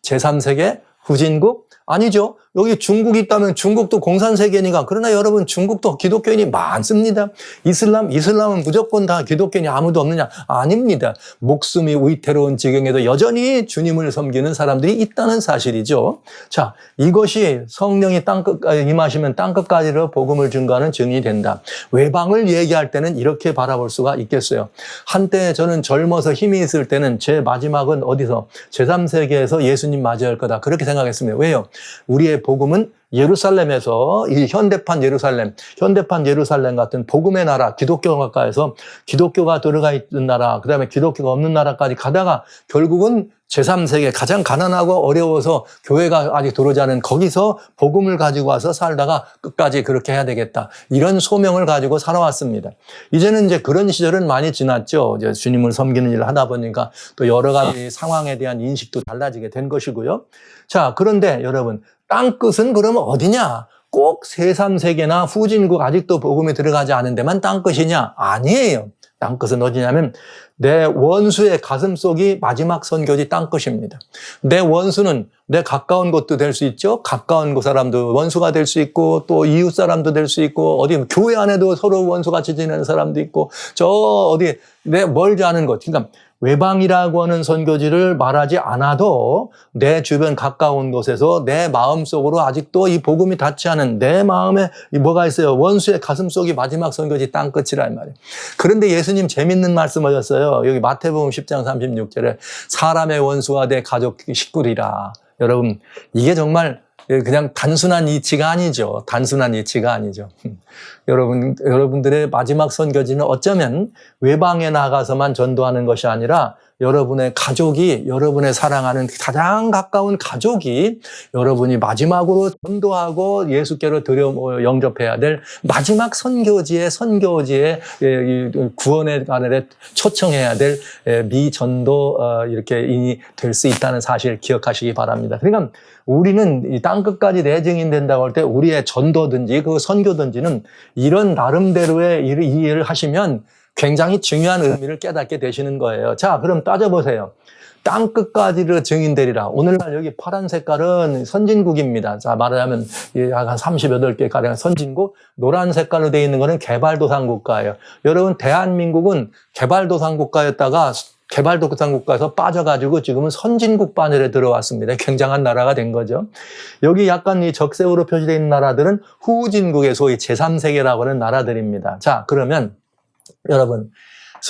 제3세계? 후진국? 아니죠. 여기 중국이 있다면 중국도 공산세계니까. 그러나 여러분 중국도 기독교인이 많습니다. 이슬람은 무조건 다 기독교인이 아무도 없느냐? 아닙니다. 목숨이 위태로운 지경에도 여전히 주님을 섬기는 사람들이 있다는 사실이죠. 자, 이것이 성령이 땅끝까지 임하시면 땅끝까지로 복음을 증거하는 증인이 된다. 외방을 얘기할 때는 이렇게 바라볼 수가 있겠어요. 한때 저는 젊어서 힘이 있을 때는 제 마지막은 어디서? 제3세계에서 예수님 맞이할 거다. 그렇게 생각했습니다. 왜요? 우리의 복음은 예루살렘에서 이 현대판 예루살렘 같은 복음의 나라, 기독교 가까이서 기독교가 들어가 있는 나라, 그다음에 기독교가 없는 나라까지 가다가 결국은 제3세계 가장 가난하고 어려워서 교회가 아직 들어오지 않은 거기서 복음을 가지고 와서 살다가 끝까지 그렇게 해야 되겠다. 이런 소명을 가지고 살아왔습니다. 이제는 이제 그런 시절은 많이 지났죠. 이제 주님을 섬기는 일을 하다 보니까 또 여러 가지 상황에 대한 인식도 달라지게 된 것이고요. 자, 그런데 여러분, 땅끝은 그러면 어디냐? 꼭 제3세계나 후진국 아직도 복음이 들어가지 않은 데만 땅끝이냐? 아니에요. 땅끝은 어디냐면 내 원수의 가슴속이 마지막 선교지 땅끝입니다. 내 원수는 내 가까운 곳도 될 수 있죠. 가까운 곳 사람도 원수가 될 수 있고 또 이웃 사람도 될 수 있고 어디 교회 안에도 서로 원수같이 지내는 사람도 있고 저 어디 내 멀지 않은 곳. 그러니까 외방이라고 하는 선교지를 말하지 않아도 내 주변 가까운 곳에서 내 마음속으로 아직도 이 복음이 닿지 않은 내 마음에 뭐가 있어요? 원수의 가슴속이 마지막 선교지 땅끝이란 말이에요. 그런데 예수님 재밌는 말씀하셨어요. 여기 마태복음 10장 36절에 사람의 원수가 내 가족 식구리라. 여러분, 이게 정말 그냥 단순한 이치가 아니죠. 여러분들의 마지막 선교지는 어쩌면 외방에 나가서만 전도하는 것이 아니라 여러분의 가족이, 여러분의 사랑하는 가장 가까운 가족이 여러분이 마지막으로 전도하고 예수께로 영접해야 될 마지막 선교지에 구원의 가늘에 초청해야 될 미전도 이렇게 인이 될 수 있다는 사실 기억하시기 바랍니다. 그러니까 우리는 이 땅끝까지 내 증인 된다고 할 때 우리의 전도든지 그 선교든지는 이런 나름대로의 이해를 하시면 굉장히 중요한 의미를 깨닫게 되시는 거예요. 자, 그럼 따져보세요. 땅끝까지를 증인되리라. 오늘날 여기 파란 색깔은 선진국입니다. 자, 말하자면 한 38개 가량 선진국, 노란 색깔로 되어 있는 것은 개발도상국가예요. 여러분, 대한민국은 개발도상국가였다가 개발도상국가에서 빠져가지고 지금은 선진국 반열에 들어왔습니다. 굉장한 나라가 된 거죠. 여기 약간 이 적색으로 표시되어 있는 나라들은 후진국의 소위 제3세계라고 하는 나라들입니다. 자, 그러면 여러분,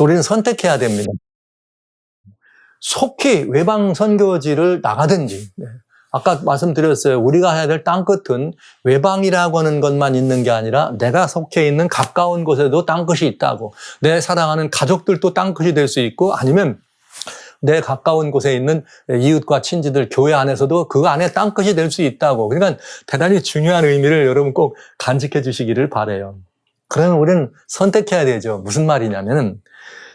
우리는 선택해야 됩니다. 속히 외방 선교지를 나가든지, 아까 말씀드렸어요. 우리가 해야 될 땅끝은 외방이라고 하는 것만 있는 게 아니라 내가 속해 있는 가까운 곳에도 땅끝이 있다고. 내 사랑하는 가족들도 땅끝이 될 수 있고 아니면 내 가까운 곳에 있는 이웃과 친지들, 교회 안에서도 그 안에 땅끝이 될 수 있다고. 그러니까 대단히 중요한 의미를 여러분 꼭 간직해 주시기를 바라요. 그러면 우리는 선택해야 되죠. 무슨 말이냐면은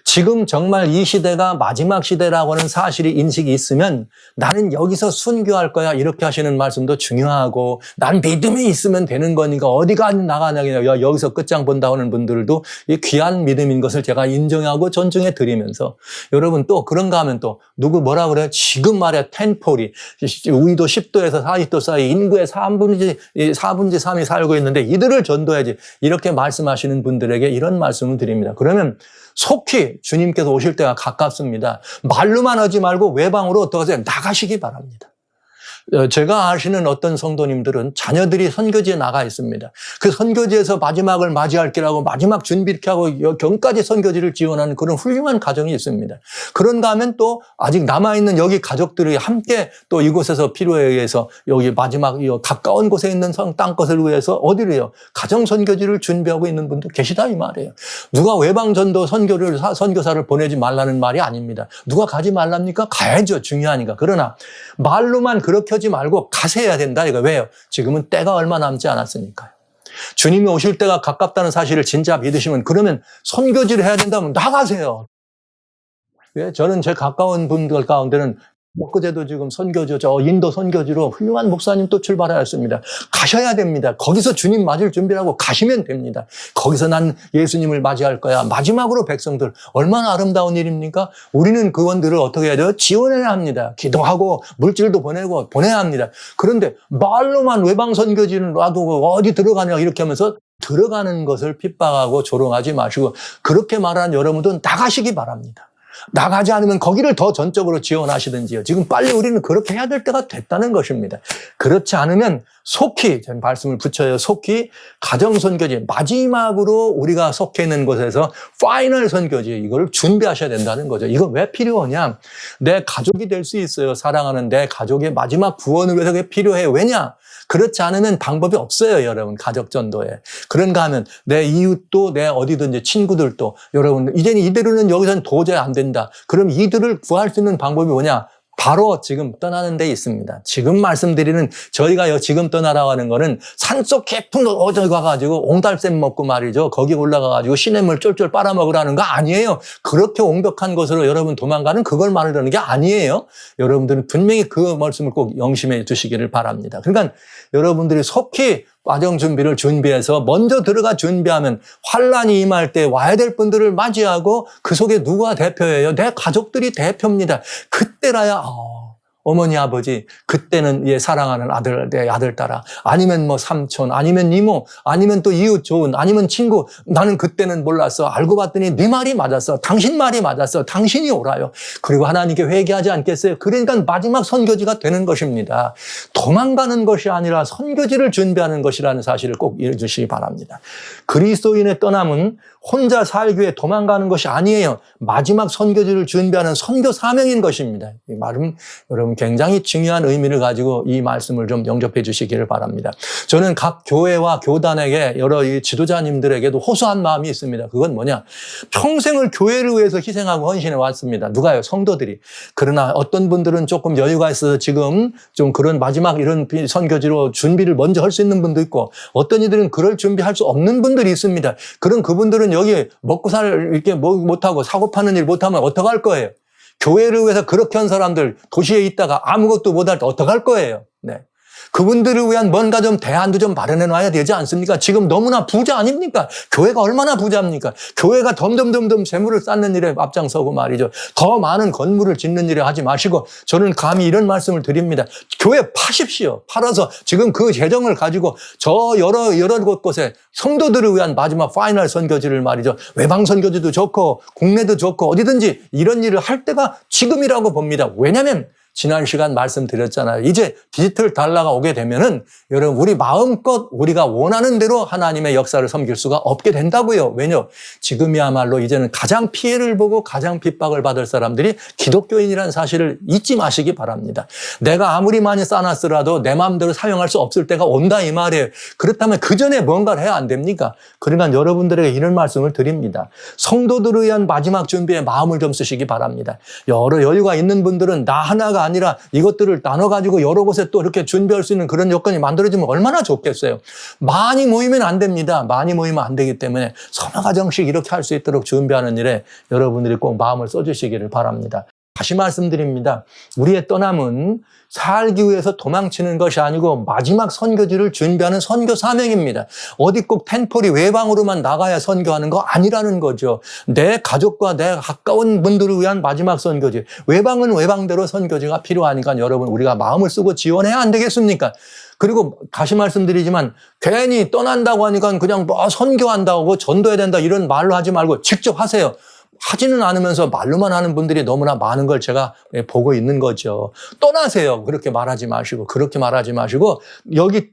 지금 정말 이 시대가 마지막 시대라고 하는 사실이 인식이 있으면 나는 여기서 순교할 거야 이렇게 하시는 말씀도 중요하고 난 믿음이 있으면 되는 거니까 어디가 나가냐 여기서 끝장 본다 하는 분들도 이 귀한 믿음인 것을 제가 인정하고 존중해 드리면서 여러분 또 그런가 하면 또 누구 뭐라 그래요? 지금 말이야 텐포리 위도 10도에서 40도 사이 인구의 4분의 3이 살고 있는데 이들을 전도해야지 이렇게 말씀하시는 분들에게 이런 말씀을 드립니다. 그러면 속히 주님께서 오실 때가 가깝습니다. 말로만 하지 말고 외방으로 어떠세요? 나가시기 바랍니다. 제가 아시는 어떤 성도님들은 자녀들이 선교지에 나가 있습니다. 그 선교지에서 마지막을 맞이할 기라고 마지막 준비 이렇게 하고 경까지 선교지를 지원하는 그런 훌륭한 가정이 있습니다. 그런가 하면 또 아직 남아있는 여기 가족들이 함께 또 이곳에서 필요에 의해서 여기 마지막 가까운 곳에 있는 땅것을 위해서 어디로요? 가정 선교지를 준비하고 있는 분도 계시다 이 말이에요. 누가 외방 전도 선교사를 보내지 말라는 말이 아닙니다. 누가 가지 말랍니까? 가야죠. 중요하니까. 그러나 말로만 그렇게 하지 말고 가세야 된다. 이거 왜요? 지금은 때가 얼마 남지 않았으니까요. 주님이 오실 때가 가깝다는 사실을 진짜 믿으시면 그러면 선교지를 해야 된다면 나가세요. 저는 제 가까운 분들 가운데는 그제도 지금 선교지, 저 인도 선교지로 훌륭한 목사님 또 출발하였습니다. 가셔야 됩니다. 거기서 주님 맞을 준비하고 가시면 됩니다. 거기서 난 예수님을 맞이할 거야. 마지막으로 백성들, 얼마나 아름다운 일입니까? 우리는 그원들을 어떻게 해야 돼요? 지원해야 합니다. 기도하고 물질도 보내고 보내야 합니다. 그런데 말로만 외방 선교지는 놔두고 어디 들어가냐 이렇게 하면서 들어가는 것을 핍박하고 조롱하지 마시고, 그렇게 말하는 여러분들은 나가시기 바랍니다. 나가지 않으면 거기를 더 전적으로 지원하시든지요. 지금 빨리 우리는 그렇게 해야 될 때가 됐다는 것입니다. 그렇지 않으면 속히, 제 말씀을 붙여요. 속히 가정선교지, 마지막으로 우리가 속해 있는 곳에서 파이널 선교지, 이걸 준비하셔야 된다는 거죠. 이건 왜 필요하냐? 내 가족이 될 수 있어요. 사랑하는 내 가족의 마지막 구원을 위해서 그게 필요해. 왜냐? 그렇지 않으면 방법이 없어요, 여러분. 가족 전도에. 그런가 하면 내 이웃도, 내 어디든지 친구들도, 여러분 이제는 이대로는 여기서는 도저히 안 된다. 그럼 이들을 구할 수 있는 방법이 뭐냐? 바로 지금 떠나는 데 있습니다. 지금 말씀드리는, 저희가 지금 떠나라고 하는 거는 산속 깊은 어디 가가지고 옹달샘 먹고 말이죠. 거기 올라가가지고 시냇물 쫄쫄 빨아먹으라는 거 아니에요. 그렇게 옹벽한 곳으로 여러분 도망가는 그걸 말하는 게 아니에요. 여러분들은 분명히 그 말씀을 꼭 영심해 주시기를 바랍니다. 그러니까 여러분들이 속히 과정 준비를 준비해서 먼저 들어가 준비하면 환란이 임할 때 와야 될 분들을 맞이하고 그 속에 누가 대표예요? 내 가족들이 대표입니다. 그때라야 어머니, 아버지, 그때는 사랑하는 아들, 내 아들 따라, 아니면 뭐 삼촌, 아니면 이모, 아니면 또 이웃 좋은, 아니면 친구, 나는 그때는 몰랐어. 알고 봤더니 네 말이 맞았어. 당신 말이 맞았어. 당신이 옳아요. 그리고 하나님께 회개하지 않겠어요? 그러니까 마지막 선교지가 되는 것입니다. 도망가는 것이 아니라 선교지를 준비하는 것이라는 사실을 꼭 이해주시기 바랍니다. 그리스도인의 떠남은 혼자 살기 위해 도망가는 것이 아니에요. 마지막 선교지를 준비하는 선교 사명인 것입니다. 이 말은 여러분 굉장히 중요한 의미를 가지고 이 말씀을 좀 영접해 주시기를 바랍니다. 저는 각 교회와 교단에게, 여러 이 지도자님들에게도 호소한 마음이 있습니다. 그건 뭐냐? 평생을 교회를 위해서 희생하고 헌신해 왔습니다. 누가요? 성도들이. 그러나 어떤 분들은 조금 여유가 있어서 지금 좀 그런 마지막 이런 선교지로 준비를 먼저 할 수 있는 분도 있고, 어떤 이들은 그럴 준비할 수 없는 분들이 있습니다. 그런 그분들은 여기 먹고 살 이렇게 못하고 사고 파는 일 못하면 어떡할 거예요? 교회를 위해서 그렇게 한 사람들 도시에 있다가 아무것도 못할 때 어떡할 거예요? 네. 그분들을 위한 뭔가 좀 대안도 좀 마련해 놔야 되지 않습니까? 지금 너무나 부자 아닙니까? 교회가 얼마나 부자입니까? 교회가 덤덤덤덤 재물을 쌓는 일에 앞장서고 말이죠. 더 많은 건물을 짓는 일에 하지 마시고, 저는 감히 이런 말씀을 드립니다. 교회 파십시오. 팔아서 지금 그 재정을 가지고 저 여러 곳곳에 성도들을 위한 마지막 파이널 선교지를 말이죠. 외방 선교지도 좋고 국내도 좋고 어디든지 이런 일을 할 때가 지금이라고 봅니다. 왜냐하면 지난 시간 말씀드렸잖아요. 이제 디지털 달러가 오게 되면은 여러분 우리 마음껏 우리가 원하는 대로 하나님의 역사를 섬길 수가 없게 된다고요. 왜냐? 지금이야말로 이제는 가장 피해를 보고 가장 핍박을 받을 사람들이 기독교인이라는 사실을 잊지 마시기 바랍니다. 내가 아무리 많이 쌓아놨더라도 내 마음대로 사용할 수 없을 때가 온다 이 말이에요. 그렇다면 그 전에 뭔가를 해야 안 됩니까? 그러니까 여러분들에게 이런 말씀을 드립니다. 성도들을 위한 마지막 준비에 마음을 좀 쓰시기 바랍니다. 여러 여유가 있는 분들은 나 하나가 아니라 이것들을 나눠가지고 여러 곳에 또 이렇게 준비할 수 있는 그런 여건이 만들어지면 얼마나 좋겠어요. 많이 모이면 안 됩니다. 많이 모이면 안 되기 때문에 서너 가정씩 이렇게 할 수 있도록 준비하는 일에 여러분들이 꼭 마음을 써주시기를 바랍니다. 다시 말씀드립니다. 우리의 떠남은 살기 위해서 도망치는 것이 아니고 마지막 선교지를 준비하는 선교 사명입니다. 어디 꼭 텐폴이 외방으로만 나가야 선교하는 거 아니라는 거죠. 내 가족과 내 가까운 분들을 위한 마지막 선교지. 외방은 외방대로 선교지가 필요하니까 여러분 우리가 마음을 쓰고 지원해야 안 되겠습니까? 그리고 다시 말씀드리지만 괜히 떠난다고 하니까 그냥 뭐 선교한다고 전도해야 된다 이런 말로 하지 말고 직접 하세요. 하지는 않으면서 말로만 하는 분들이 너무나 많은 걸 제가 보고 있는 거죠. 떠나세요. 그렇게 말하지 마시고, 그렇게 말하지 마시고, 여기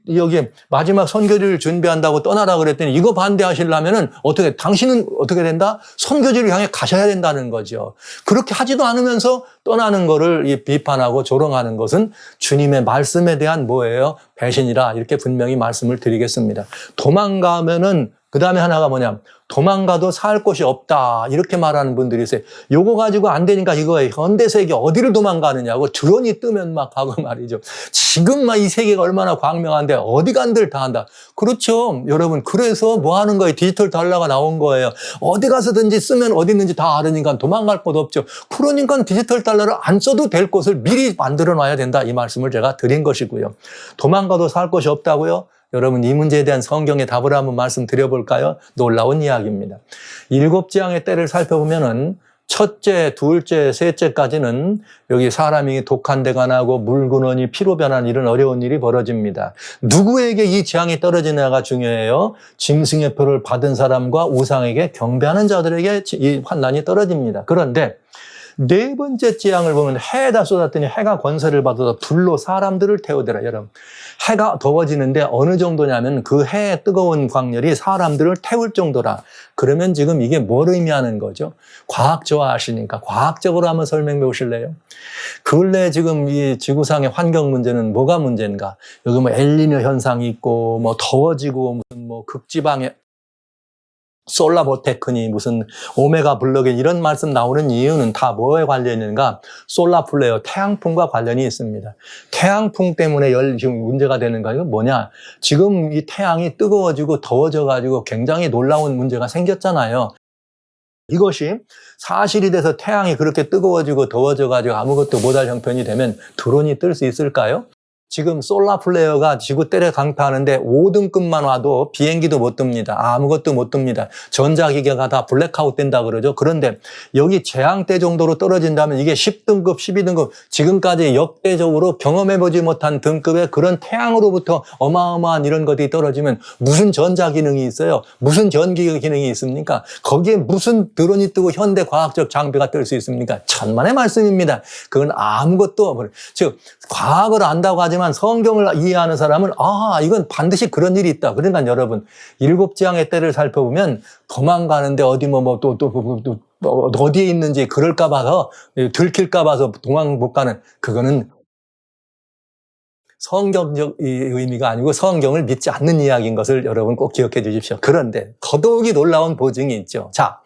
마지막 선교지를 준비한다고 떠나라 그랬더니 이거 반대하시려면은 어떻게, 당신은 어떻게 된다? 선교지를 향해 가셔야 된다는 거죠. 그렇게 하지도 않으면서 떠나는 거를 비판하고 조롱하는 것은 주님의 말씀에 대한 뭐예요? 배신이라 이렇게 분명히 말씀을 드리겠습니다. 도망가면은 그 다음에 하나가 뭐냐, 도망가도 살 곳이 없다 이렇게 말하는 분들이 있어요. 요거 가지고 안 되니까 이거예요. 현대세계 어디를 도망가느냐고 드론이 뜨면 막 하고 말이죠. 지금 막 이 세계가 얼마나 광명한데 어디 간들 다 한다. 그렇죠 여러분. 그래서 뭐 하는 거예요? 디지털 달러가 나온 거예요. 어디 가서든지 쓰면 어디 있는지 다 알으니까 도망갈 곳 없죠. 그러니까 디지털 달러를 안 써도 될 곳을 미리 만들어 놔야 된다, 이 말씀을 제가 드린 것이고요. 도망가도 살 곳이 없다고요? 여러분, 이 문제에 대한 성경의 답을 한번 말씀드려볼까요? 놀라운 이야기입니다. 7재앙의 때를 살펴보면은 첫째, 둘째, 셋째까지는 여기 사람이 독한 데가 나고 물근원이 피로 변하는 이런 어려운 일이 벌어집니다. 누구에게 이 재앙이 떨어지냐가 중요해요. 짐승의 표를 받은 사람과 우상에게 경배하는 자들에게 이 환난이 떨어집니다. 그런데 네 번째 재앙을 보면 해에다 쏟았더니 해가 권세를 받아서 불로 사람들을 태우더라. 여러분, 해가 더워지는데 어느 정도냐면 그 해의 뜨거운 광열이 사람들을 태울 정도라. 그러면 지금 이게 뭘 의미하는 거죠? 과학 좋아하시니까 과학적으로 한번 설명해 보실래요? 근래 지금 이 지구상의 환경 문제는 뭐가 문제인가? 여기 뭐 엘니뇨 현상이 있고 뭐 더워지고 무슨 뭐 극지방에 솔라보테크니 무슨 오메가 블록인 이런 말씀 나오는 이유는 다 뭐에 관련이 있는가? 솔라플레어, 태양풍과 관련이 있습니다. 태양풍 때문에 지금 문제가 되는가? 이거 뭐냐? 지금 이 태양이 뜨거워지고 더워져가지고 굉장히 놀라운 문제가 생겼잖아요. 이것이 사실이 돼서 태양이 그렇게 뜨거워지고 더워져가지고 아무것도 못할 형편이 되면 드론이 뜰 수 있을까요? 지금 솔라 플레어가 지구 때려 강타하는데 5등급만 와도 비행기도 못 뜹니다. 아무것도 못 뜹니다. 전자기계가 다 블랙아웃 된다 그러죠. 그런데 여기 재앙대 정도로 떨어진다면 이게 10등급, 12등급 지금까지 역대적으로 경험해보지 못한 등급의 그런 태양으로부터 어마어마한 이런 것들이 떨어지면 무슨 전자기능이 있어요? 무슨 전기 기능이 있습니까? 거기에 무슨 드론이 뜨고 현대 과학적 장비가 뜰 수 있습니까? 천만의 말씀입니다. 그건 아무것도 없어요. 즉 과학을 안다고 하지만 성경을 이해하는 사람은 이건 반드시 그런 일이 있다. 그러니까 여러분 7재앙의 때를 살펴보면 도망가는데 어디 어디에 있는지 그럴까 봐서 들킬까 봐서 도망 못 가는, 그거는 성경적 의미가 아니고 성경을 믿지 않는 이야기인 것을 여러분 꼭 기억해 주십시오. 그런데 더더욱이 놀라운 보증이 있죠. 자,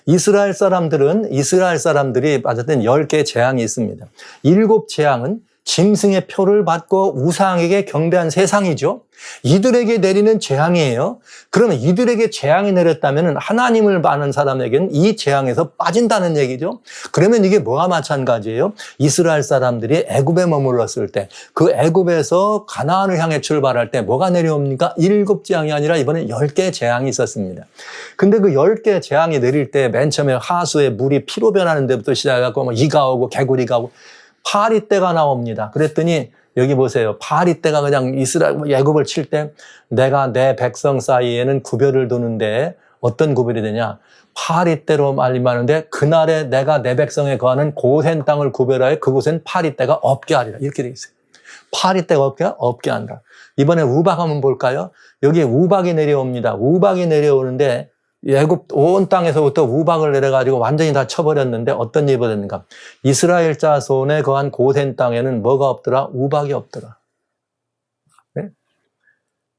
이스라엘 사람들이 맞았던 10개의 재앙이 있습니다. 7재앙은 짐승의 표를 받고 우상에게 경배한 세상이죠. 이들에게 내리는 재앙이에요. 그러면 이들에게 재앙이 내렸다면 하나님을 아는 사람에게는 이 재앙에서 빠진다는 얘기죠. 그러면 이게 뭐가 마찬가지예요? 이스라엘 사람들이 애굽에 머물렀을 때, 그 애굽에서 가나안을 향해 출발할 때 뭐가 내려옵니까? 7재앙이 아니라 이번에 10개의 재앙이 있었습니다. 근데 그 10개의 재앙이 내릴 때 맨 처음에 하수에 물이 피로 변하는 데부터 시작해서 이가 오고 개구리가 오고 파리떼가 나옵니다. 그랬더니 여기 보세요. 파리떼가 그냥 애굽을 칠 때 내가 내 백성 사이에는 구별을 두는데 어떤 구별이 되냐? 파리떼로 말림하는데 그날에 내가 내 백성에 거하는 고센 땅을 구별하여 그곳엔 파리떼가 없게 하리라. 이렇게 되어 있어요. 파리떼가 없게 한다. 이번에 우박 한번 볼까요? 여기에 우박이 내려옵니다. 우박이 내려오는데 애굽 온 땅에서부터 우박을 내려가지고 완전히 다 쳐버렸는데 어떤 일이 벌어졌는가? 이스라엘 자손에 거한 고센 땅에는 뭐가 없더라? 우박이 없더라. 네?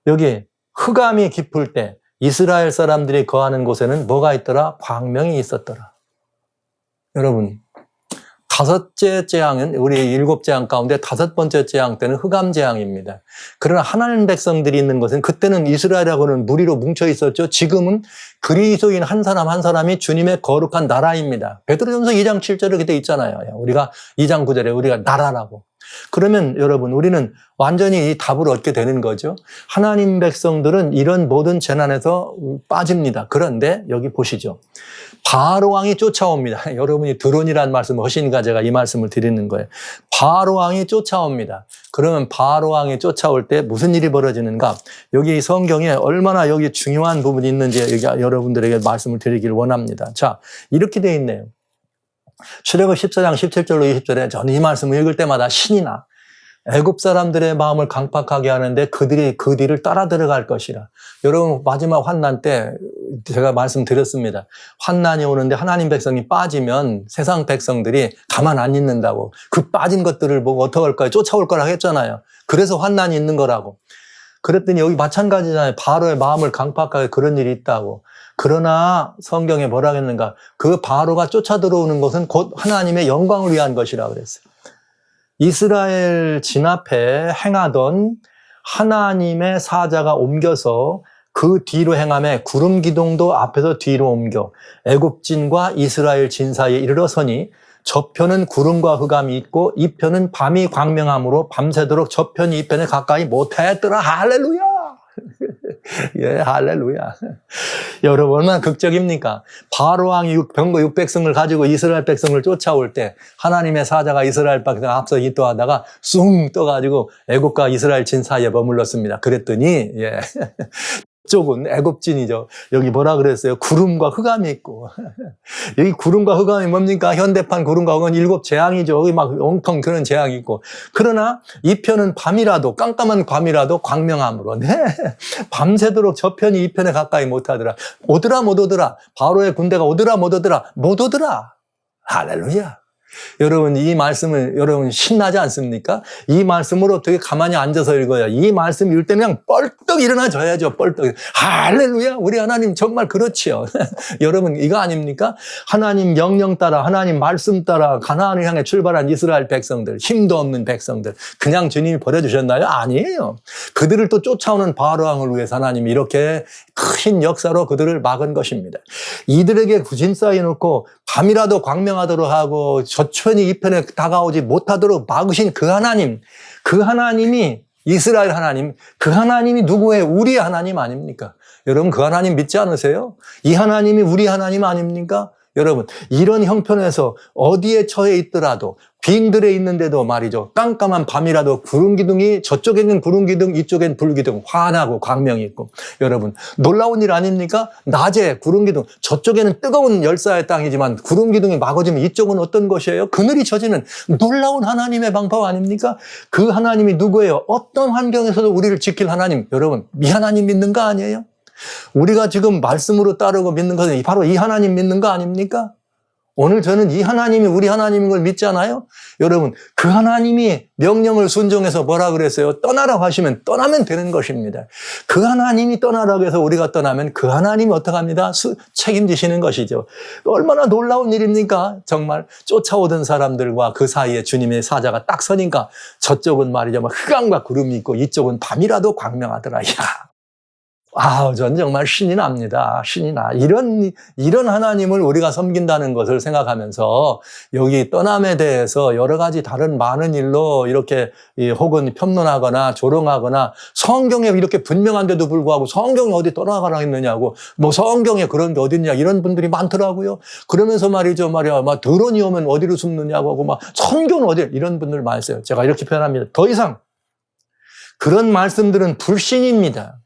여기 흑암이 깊을 때 이스라엘 사람들이 거하는 곳에는 뭐가 있더라? 광명이 있었더라. 여러분, 5째 재앙은 우리 7재앙 가운데 5번째 재앙 때는 흑암 재앙입니다. 그러나 하나님 백성들이 있는 것은 그때는 이스라엘하고는 무리로 뭉쳐 있었죠. 지금은 그리스도인 한 사람 한 사람이 주님의 거룩한 나라입니다. 베드로전서 2장 7절에 그때 있잖아요. 우리가 2장 9절에 우리가 나라라고. 그러면 여러분 우리는 완전히 이 답을 얻게 되는 거죠. 하나님 백성들은 이런 모든 재난에서 빠집니다. 그런데 여기 보시죠. 바로 왕이 쫓아옵니다. 여러분이 드론이라는 말씀을 하시니까 제가 이 말씀을 드리는 거예요. 바로 왕이 쫓아옵니다. 그러면 바로 왕이 쫓아올 때 무슨 일이 벌어지는가? 여기 성경에 얼마나 여기 중요한 부분이 있는지 여기 여러분들에게 말씀을 드리기를 원합니다. 자, 이렇게 돼 있네요. 출애굽 14장 17절로 20절에 저는 이 말씀을 읽을 때마다 신이 나. 애굽 사람들의 마음을 강팍하게 하는데 그들이 그 뒤를 따라 들어갈 것이라. 여러분 마지막 환난 때 제가 말씀드렸습니다. 환난이 오는데 하나님 백성이 빠지면 세상 백성들이 가만 안 있는다고. 그 빠진 것들을 보고 어떡할 거야? 쫓아올 거라고 했잖아요. 그래서 환난이 있는 거라고. 그랬더니 여기 마찬가지잖아요. 바로의 마음을 강팍하게 그런 일이 있다고. 그러나 성경에 뭐라 했는가? 그 바로가 쫓아 들어오는 것은 곧 하나님의 영광을 위한 것이라 그랬어요. 이스라엘 진압에 행하던 하나님의 사자가 옮겨서 그 뒤로 행함에 구름 기둥도 앞에서 뒤로 옮겨 애굽진과 이스라엘 진 사이에 이르러서니 저편은 구름과 흑암이 있고 이 편은 밤이 광명함으로 밤새도록 저편이 이 편에 가까이 못하였더라. 할렐루야. 예, 할렐루야. 여러분, 얼마나 극적입니까? 바로왕이 병거 600승을 가지고 이스라엘 백성을 쫓아올 때 하나님의 사자가 이스라엘 백성 앞서 이도하다가 쑥 떠가지고 애굽과 이스라엘 진 사이에 머물렀습니다. 그랬더니 예. 쪽은 애굽진이죠. 여기 뭐라 그랬어요? 구름과 흑암이 있고. 여기 구름과 흑암이 뭡니까? 현대판 구름과 흑암은 7 재앙이죠. 여기 막 엉텅 그런 재앙이 있고. 그러나 이 편은 밤이라도, 깜깜한 밤이라도 광명함으로. 네. 밤새도록 저 편이 이 편에 가까이 못하더라. 오더라 못 오더라. 바로의 군대가 오더라 못 오더라. 못 오더라. 할렐루야. 여러분, 이 말씀을 여러분 신나지 않습니까? 이 말씀으로 어떻게 가만히 앉아서 읽어야, 이 말씀 읽을 때는 그냥 뻘떡 일어나줘야죠. 뻘떡. 할렐루야. 우리 하나님 정말 그렇지요. 여러분, 이거 아닙니까? 하나님 명령 따라, 하나님 말씀 따라 가나안을 향해 출발한 이스라엘 백성들, 힘도 없는 백성들, 그냥 주님이 버려주셨나요? 아니에요. 그들을 또 쫓아오는 바로왕을 위해서 하나님이 이렇게 큰 역사로 그들을 막은 것입니다. 이들에게 구진 쌓여놓고 밤이라도 광명하도록 하고 저편이 이 편에 다가오지 못하도록 막으신 그 하나님, 그 하나님이 이스라엘 하나님, 그 하나님이 누구예요? 우리의 하나님 아닙니까? 여러분, 그 하나님 믿지 않으세요? 이 하나님이 우리 하나님 아닙니까? 여러분, 이런 형편에서 어디에 처해 있더라도, 빈들에 있는데도 말이죠. 깜깜한 밤이라도 구름기둥이, 저쪽에는 구름기둥, 이쪽엔 불기둥, 환하고 광명이 있고. 여러분, 놀라운 일 아닙니까? 낮에 구름기둥, 저쪽에는 뜨거운 열사의 땅이지만 구름기둥이 막아지면 이쪽은 어떤 것이에요? 그늘이 젖이는 놀라운 하나님의 방법 아닙니까? 그 하나님이 누구예요? 어떤 환경에서도 우리를 지킬 하나님. 여러분, 이 하나님 믿는 거 아니에요? 우리가 지금 말씀으로 따르고 믿는 것은 바로 이 하나님 믿는 거 아닙니까? 오늘 저는 이 하나님이 우리 하나님인 걸 믿잖아요. 여러분, 그 하나님이 명령을 순종해서 뭐라 그랬어요? 떠나라고 하시면 떠나면 되는 것입니다. 그 하나님이 떠나라고 해서 우리가 떠나면 그 하나님이 어떻게 합니다? 책임지시는 것이죠. 얼마나 놀라운 일입니까? 정말 쫓아오던 사람들과 그 사이에 주님의 사자가 딱 서니까 저쪽은 말이죠. 막 흑암과 구름이 있고 이쪽은 밤이라도 광명하더라. 야. 전 정말 신이 납니다. 신이 나. 이런 하나님을 우리가 섬긴다는 것을 생각하면서 여기 떠남에 대해서 여러 가지 다른 많은 일로 이렇게 혹은 편론하거나 조롱하거나 성경에 이렇게 분명한데도 불구하고 성경이 어디 떠나가라 했느냐고 뭐 성경에 그런 게 어딨냐 이런 분들이 많더라고요. 그러면서 말이죠. 막 드론이 오면 어디로 숨느냐고 하고 막 성경은 어디 이런 분들 많이 있어요. 제가 이렇게 표현합니다. 더 이상 그런 말씀들은 불신입니다.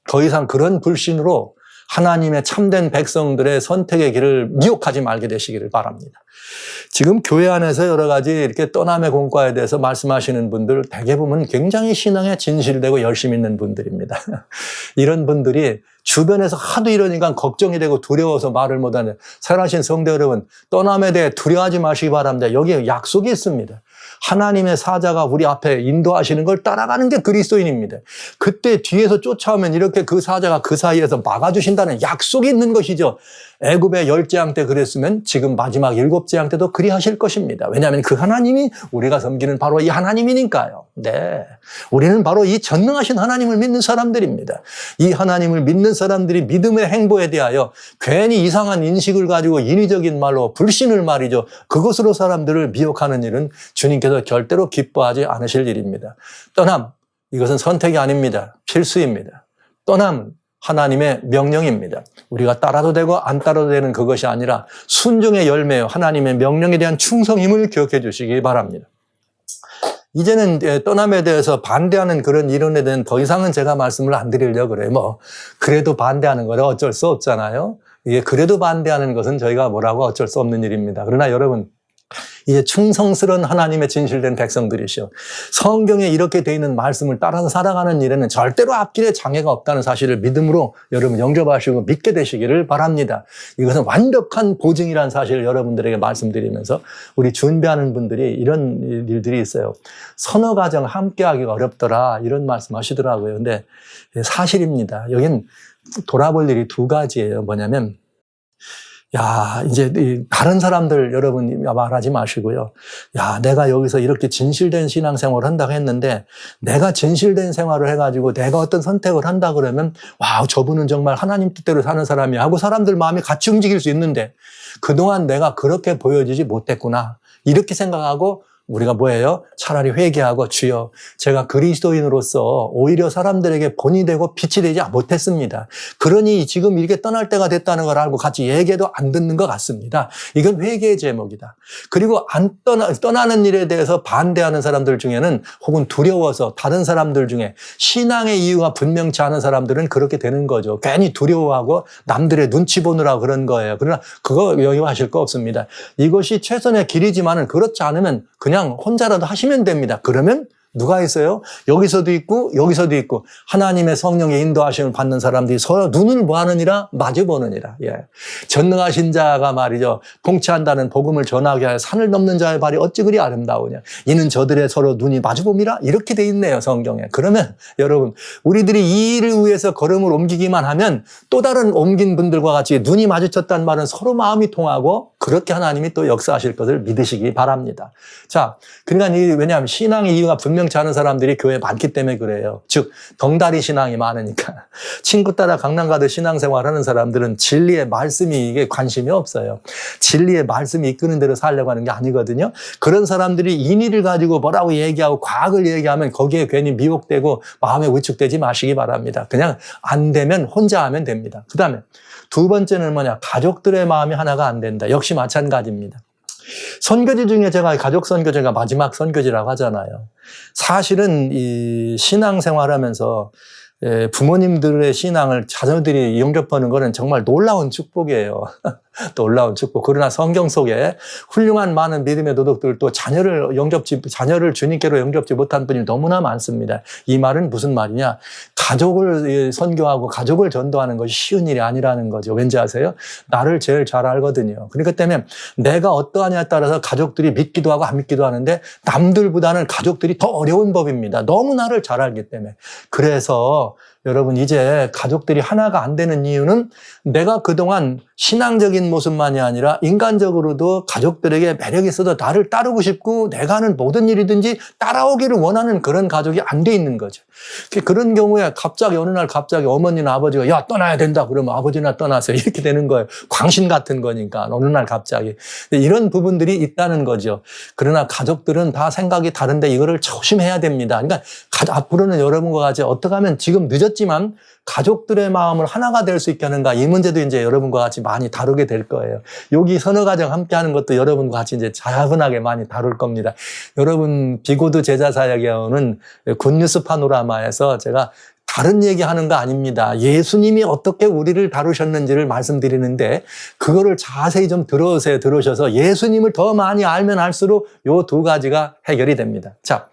더 이상 그런 불신으로 하나님의 참된 백성들의 선택의 길을 미혹하지 말게 되시기를 바랍니다. 지금 교회 안에서 여러 가지 이렇게 떠남의 공과에 대해서 말씀하시는 분들 대개 보면 굉장히 신앙에 진실되고 열심히 있는 분들입니다. 이런 분들이 주변에서 하도 이러니까 걱정이 되고 두려워서 말을 못하는 사랑하신 성도 여러분, 떠남에 대해 두려워하지 마시기 바랍니다. 여기에 약속이 있습니다. 하나님의 사자가 우리 앞에 인도하시는 걸 따라가는 게 그리스도인입니다. 그때 뒤에서 쫓아오면 이렇게 그 사자가 그 사이에서 막아주신다는 약속이 있는 것이죠. 애굽의 10재앙 때 그랬으면 지금 마지막 7재앙 때도 그리하실 것입니다. 왜냐하면 그 하나님이 우리가 섬기는 바로 이 하나님이니까요. 네, 우리는 바로 이 전능하신 하나님을 믿는 사람들입니다. 이 하나님을 믿는 사람들이 믿음의 행보에 대하여 괜히 이상한 인식을 가지고 인위적인 말로 불신을 말이죠. 그것으로 사람들을 미혹하는 일은 주님께서 절대로 기뻐하지 않으실 일입니다. 떠남, 이것은 선택이 아닙니다. 필수입니다. 떠남, 하나님의 명령입니다. 우리가 따라도 되고 안 따라도 되는 그것이 아니라 순종의 열매요. 하나님의 명령에 대한 충성임을 기억해 주시기 바랍니다. 이제는 떠남에 대해서 반대하는 그런 이론에 대한 더 이상은 제가 말씀을 안 드리려고 그래요. 그래도 반대하는 거라 어쩔 수 없잖아요. 이게 그래도 반대하는 것은 저희가 뭐라고 어쩔 수 없는 일입니다. 그러나 여러분, 이제 충성스러운 하나님의 진실된 백성들이시오. 성경에 이렇게 되어 있는 말씀을 따라서 살아가는 일에는 절대로 앞길에 장애가 없다는 사실을 믿음으로 여러분 영접하시고 믿게 되시기를 바랍니다. 이것은 완벽한 보증이라는 사실을 여러분들에게 말씀드리면서 우리 준비하는 분들이 이런 일들이 있어요. 선어 가정 함께하기가 어렵더라 이런 말씀 하시더라고요. 근데 사실입니다. 여긴 돌아볼 일이 두 가지예요. 뭐냐면 야, 이제 다른 사람들 여러분 말하지 마시고요. 야, 내가 여기서 이렇게 진실된 신앙생활을 한다고 했는데 내가 진실된 생활을 해가지고 내가 어떤 선택을 한다 그러면 와, 저분은 정말 하나님 뜻대로 사는 사람이야 하고 사람들 마음이 같이 움직일 수 있는데 그동안 내가 그렇게 보여지지 못했구나. 이렇게 생각하고 우리가 뭐예요? 차라리 회개하고 주여 제가 그리스도인으로서 오히려 사람들에게 본이 되고 빛이 되지 못했습니다. 그러니 지금 이렇게 떠날 때가 됐다는 걸 알고 같이 얘기해도 안 듣는 것 같습니다. 이건 회개의 제목이다. 그리고 떠나는 일에 대해서 반대하는 사람들 중에는 혹은 두려워서 다른 사람들 중에 신앙의 이유가 분명치 않은 사람들은 그렇게 되는 거죠. 괜히 두려워하고 남들의 눈치 보느라 그런 거예요. 그러나 그거 여기하실 거 없습니다. 이것이 최선의 길이지만은 그렇지 않으면 그냥 혼자라도 하시면 됩니다. 그러면 누가 있어요? 여기서도 있고 여기서도 있고 하나님의 성령의 인도하심을 받는 사람들이 서로 눈을 보하느니라 마주보느니라. 예. 전능하신 자가 말이죠. 통치한다는 복음을 전하게 하여 산을 넘는 자의 발이 어찌 그리 아름다우냐. 이는 저들의 서로 눈이 마주봅니다. 이렇게 돼 있네요. 성경에. 그러면 여러분 우리들이 이 일을 위해서 걸음을 옮기기만 하면 또 다른 옮긴 분들과 같이 눈이 마주쳤다는 말은 서로 마음이 통하고 그렇게 하나님이 또 역사하실 것을 믿으시기 바랍니다. 자, 그러니까 왜냐하면 신앙의 이유가 분명치 않은 사람들이 교회에 많기 때문에 그래요. 즉 덩다리 신앙이 많으니까. 친구 따라 강남 가듯 신앙생활하는 사람들은 진리의 말씀이 이게 관심이 없어요. 진리의 말씀이 이끄는 대로 살려고 하는 게 아니거든요. 그런 사람들이 인의를 가지고 뭐라고 얘기하고 과학을 얘기하면 거기에 괜히 미혹되고 마음에 위축되지 마시기 바랍니다. 그냥 안 되면 혼자 하면 됩니다. 그 다음에 두 번째는 뭐냐? 가족들의 마음이 하나가 안 된다. 역시 마찬가지입니다. 선교지 중에 제가 가족 선교제가 마지막 선교지라고 하잖아요. 사실은 이 신앙생활하면서 부모님들의 신앙을 자녀들이 영접하는 것은 정말 놀라운 축복이에요. 놀라운 축복. 그러나 성경 속에 훌륭한 많은 믿음의 도덕들 또 자녀를 주님께로 영접지 못한 분이 너무나 많습니다. 이 말은 무슨 말이냐? 가족을 선교하고 가족을 전도하는 것이 쉬운 일이 아니라는 거죠. 왠지 아세요? 나를 제일 잘 알거든요. 그러니까 때문에 내가 어떠하냐에 따라서 가족들이 믿기도 하고 안 믿기도 하는데 남들보다는 가족들이 더 어려운 법입니다. 너무 나를 잘 알기 때문에. 그래서 여러분 이제 가족들이 하나가 안 되는 이유는 내가 그동안 신앙적인 모습만이 아니라 인간적으로도 가족들에게 매력이 있어도 나를 따르고 싶고 내가 하는 모든 일이든지 따라오기를 원하는 그런 가족이 안 돼 있는 거죠. 그런 경우에 갑자기 어느 날 갑자기 어머니나 아버지가 야 떠나야 된다 그러면 아버지나 떠나세요 이렇게 되는 거예요. 광신 같은 거니까 어느 날 갑자기. 이런 부분들이 있다는 거죠. 그러나 가족들은 다 생각이 다른데 이거를 조심해야 됩니다. 그러니까 앞으로는 여러분과 같이 어떻게 하면 지금 늦었지만 가족들의 마음을 하나가 될 수 있게 하는가 이 문제도 이제 여러분과 같이 많이 다루게 될 거예요. 여기 선어가정 함께 하는 것도 여러분과 같이 이제 자분하게 많이 다룰 겁니다. 여러분 비고드 제자사역에는 굿뉴스 파노라마에서 제가 다른 얘기하는 거 아닙니다. 예수님이 어떻게 우리를 다루셨는지를 말씀드리는데 그거를 자세히 좀 들으셔서 예수님을 더 많이 알면 알수록 요 두 가지가 해결이 됩니다. 자,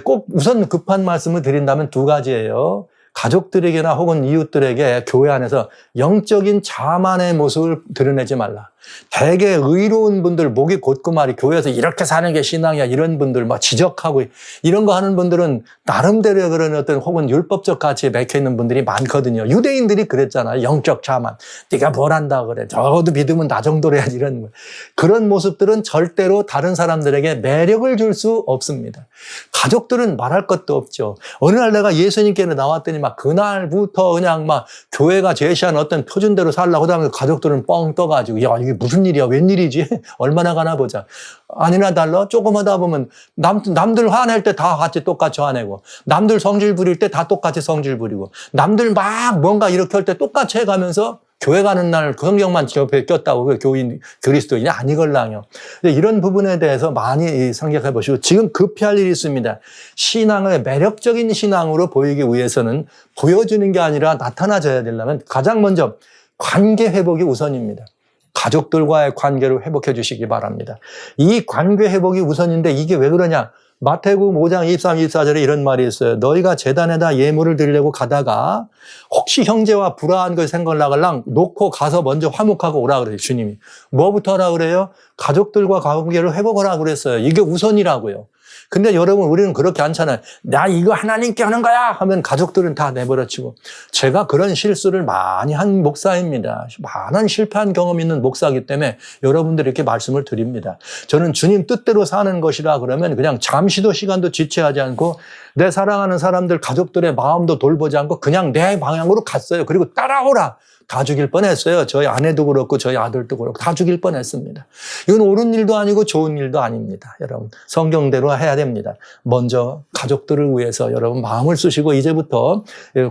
꼭 우선 급한 말씀을 드린다면 두 가지예요. 가족들에게나 혹은 이웃들에게 교회 안에서 영적인 자만의 모습을 드러내지 말라. 되게 의로운 분들, 목이 곧고 말이 교회에서 이렇게 사는 게 신앙이야 이런 분들 막 지적하고 이런 거 하는 분들은 나름대로 그런 어떤 혹은 율법적 가치에 맥혀있는 분들이 많거든요. 유대인들이 그랬잖아요. 영적 자만. 네가 뭘 한다 그래. 적어도 믿으면 나 정도로 해야지 이런 거. 그런 모습들은 절대로 다른 사람들에게 매력을 줄 수 없습니다. 가족들은 말할 것도 없죠. 어느 날 내가 예수님께는 나왔더니 막 그날부터 그냥 막 교회가 제시한 어떤 표준대로 살라고 하면 가족들은 뻥 떠가지고 야 이게 무슨 일이야 웬일이지 얼마나 가나 보자. 아니나 달라 조금 하다 보면 남들 화낼 때 다 같이 똑같이 화내고 남들 성질 부릴 때 다 똑같이 성질 부리고 남들 막 뭔가 이렇게 할 때 똑같이 해가면서 교회 가는 날 그 성경만 옆에 꼈다고 그 교인 그리스도인이 아니걸랑요. 이런 부분에 대해서 많이 생각해 보시고 지금 급히할 일이 있습니다. 신앙을 매력적인 신앙으로 보이기 위해서는 보여주는 게 아니라 나타나져야 되려면 가장 먼저 관계 회복이 우선입니다. 가족들과의 관계를 회복해 주시기 바랍니다. 이 관계 회복이 우선인데 이게 왜 그러냐? 마태복음 5장 23, 24절에 이런 말이 있어요. 너희가 제단에다 예물을 드리려고 가다가 혹시 형제와 불화한 걸 생각나갈랑 놓고 가서 먼저 화목하고 오라 그래요. 주님이. 뭐부터 하라 그래요? 가족들과 관계를 회복하라 그랬어요. 이게 우선이라고요. 근데 여러분 우리는 그렇게 않잖아요. 나 이거 하나님께 하는 거야 하면 가족들은 다 내버려치고. 제가 그런 실수를 많이 한 목사입니다. 많은 실패한 경험이 있는 목사이기 때문에 여러분들 이렇게 말씀을 드립니다. 저는 주님 뜻대로 사는 것이라 그러면 그냥 잠시도 시간도 지체하지 않고 내 사랑하는 사람들 가족들의 마음도 돌보지 않고 그냥 내 방향으로 갔어요. 그리고 따라오라. 다 죽일 뻔했어요. 저희 아내도 그렇고 저희 아들도 그렇고 다 죽일 뻔했습니다. 이건 옳은 일도 아니고 좋은 일도 아닙니다. 여러분 성경대로 해야 됩니다. 먼저 가족들을 위해서 여러분 마음을 쓰시고 이제부터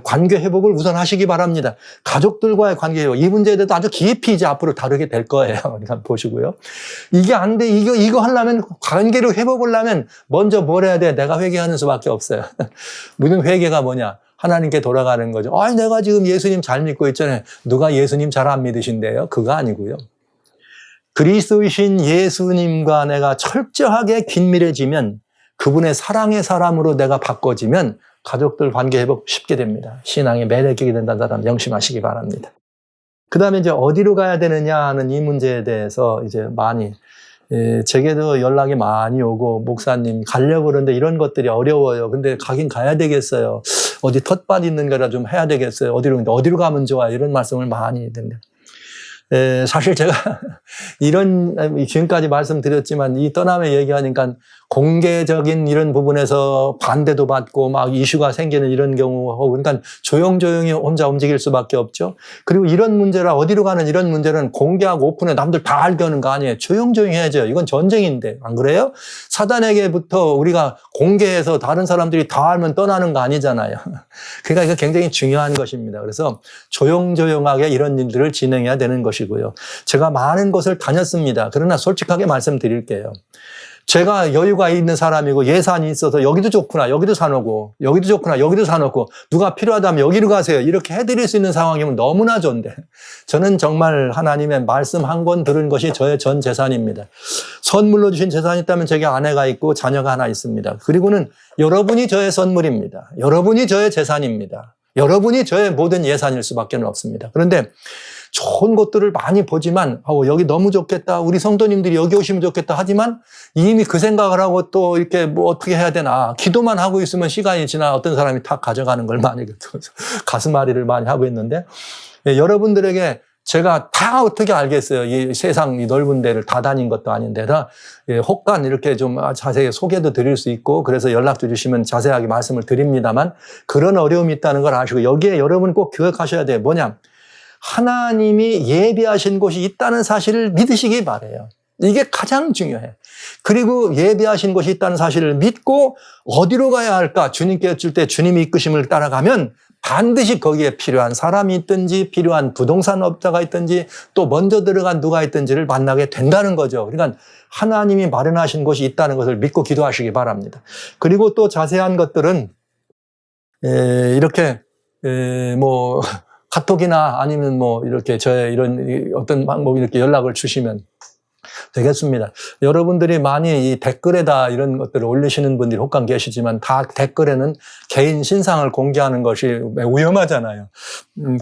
관계 회복을 우선 하시기 바랍니다. 가족들과의 관계 회복 이 문제에 대해서 아주 깊이 이제 앞으로 다루게 될 거예요. 그러니까 보시고요. 이게 안 돼. 이거 하려면 관계를 회복을 하려면 먼저 뭘 해야 돼? 내가 회개하는 수밖에 없어요. 무슨 회개가 뭐냐? 하나님께 돌아가는 거죠. 내가 지금 예수님 잘 믿고 있잖아요. 누가 예수님 잘 안 믿으신대요? 그거 아니고요. 그리스도이신 예수님과 내가 철저하게 긴밀해지면 그분의 사랑의 사람으로 내가 바꿔지면 가족들 관계 회복 쉽게 됩니다. 신앙의 매력이 된다는 사람 명심하시기 바랍니다. 그 다음에 이제 어디로 가야 되느냐 하는 이 문제에 대해서 이제 많이 제게도 연락이 많이 오고 목사님 가려고 그러는데 이런 것들이 어려워요. 근데 가긴 가야 되겠어요. 어디 텃밭 있는 거라 좀 해야 되겠어요. 어디로 가면 좋아 이런 말씀을 많이 듣는데 사실 제가 지금까지 말씀드렸지만 이 떠남의 얘기하니까 공개적인 이런 부분에서 반대도 받고 막 이슈가 생기는 이런 경우, 그러니까 조용조용히 혼자 움직일 수밖에 없죠. 그리고 이런 문제라 어디로 가는 이런 문제는 공개하고 오픈해 남들 다 알게 하는 거 아니에요. 조용조용히 해야죠. 이건 전쟁인데 안 그래요? 사단에게부터 우리가 공개해서 다른 사람들이 다 알면 떠나는 거 아니잖아요. 그러니까 이거 굉장히 중요한 것입니다. 그래서 조용조용하게 이런 일들을 진행해야 되는 것이고요. 제가 많은 곳을 다녔습니다. 그러나 솔직하게 말씀드릴게요. 제가 여유가 있는 사람이고 예산이 있어서 여기도 좋구나, 여기도 사놓고, 여기도 좋구나, 여기도 사놓고, 누가 필요하다면 여기로 가세요. 이렇게 해드릴 수 있는 상황이면 너무나 좋은데, 저는 정말 하나님의 말씀 한 권 들은 것이 저의 전 재산입니다. 선물로 주신 재산이 있다면 제게 아내가 있고 자녀가 하나 있습니다. 그리고는 여러분이 저의 선물입니다. 여러분이 저의 재산입니다. 여러분이 저의 모든 예산일 수밖에 없습니다. 그런데 좋은 곳들을 많이 보지만 여기 너무 좋겠다. 우리 성도님들이 여기 오시면 좋겠다. 하지만 이미 그 생각을 하고 또 이렇게 뭐 어떻게 해야 되나. 기도만 하고 있으면 시간이 지나 어떤 사람이 다 가져가는 걸 많이 가슴앓이를 많이 하고 있는데 여러분들에게 제가 다 어떻게 알겠어요. 이 세상 이 넓은 데를 다 다닌 것도 아닌데라 혹간 이렇게 좀 자세히 소개도 드릴 수 있고 그래서 연락도 주시면 자세하게 말씀을 드립니다만 그런 어려움이 있다는 걸 아시고 여기에 여러분 꼭 기억하셔야 돼요. 뭐냐. 하나님이 예비하신 곳이 있다는 사실을 믿으시기 바라요. 이게 가장 중요해. 그리고 예비하신 곳이 있다는 사실을 믿고 어디로 가야 할까? 주님께 줄 때 주님이 이끄심을 따라가면 반드시 거기에 필요한 사람이 있든지 필요한 부동산 업자가 있든지 또 먼저 들어간 누가 있든지를 만나게 된다는 거죠. 그러니까 하나님이 마련하신 곳이 있다는 것을 믿고 기도하시기 바랍니다. 그리고 또 자세한 것들은 이렇게 카톡이나 아니면 이렇게 저의 이런 어떤 방법 이렇게 연락을 주시면 되겠습니다. 여러분들이 많이 이 댓글에다 이런 것들을 올리시는 분들이 혹간 계시지만 다 댓글에는 개인 신상을 공개하는 것이 위험하잖아요.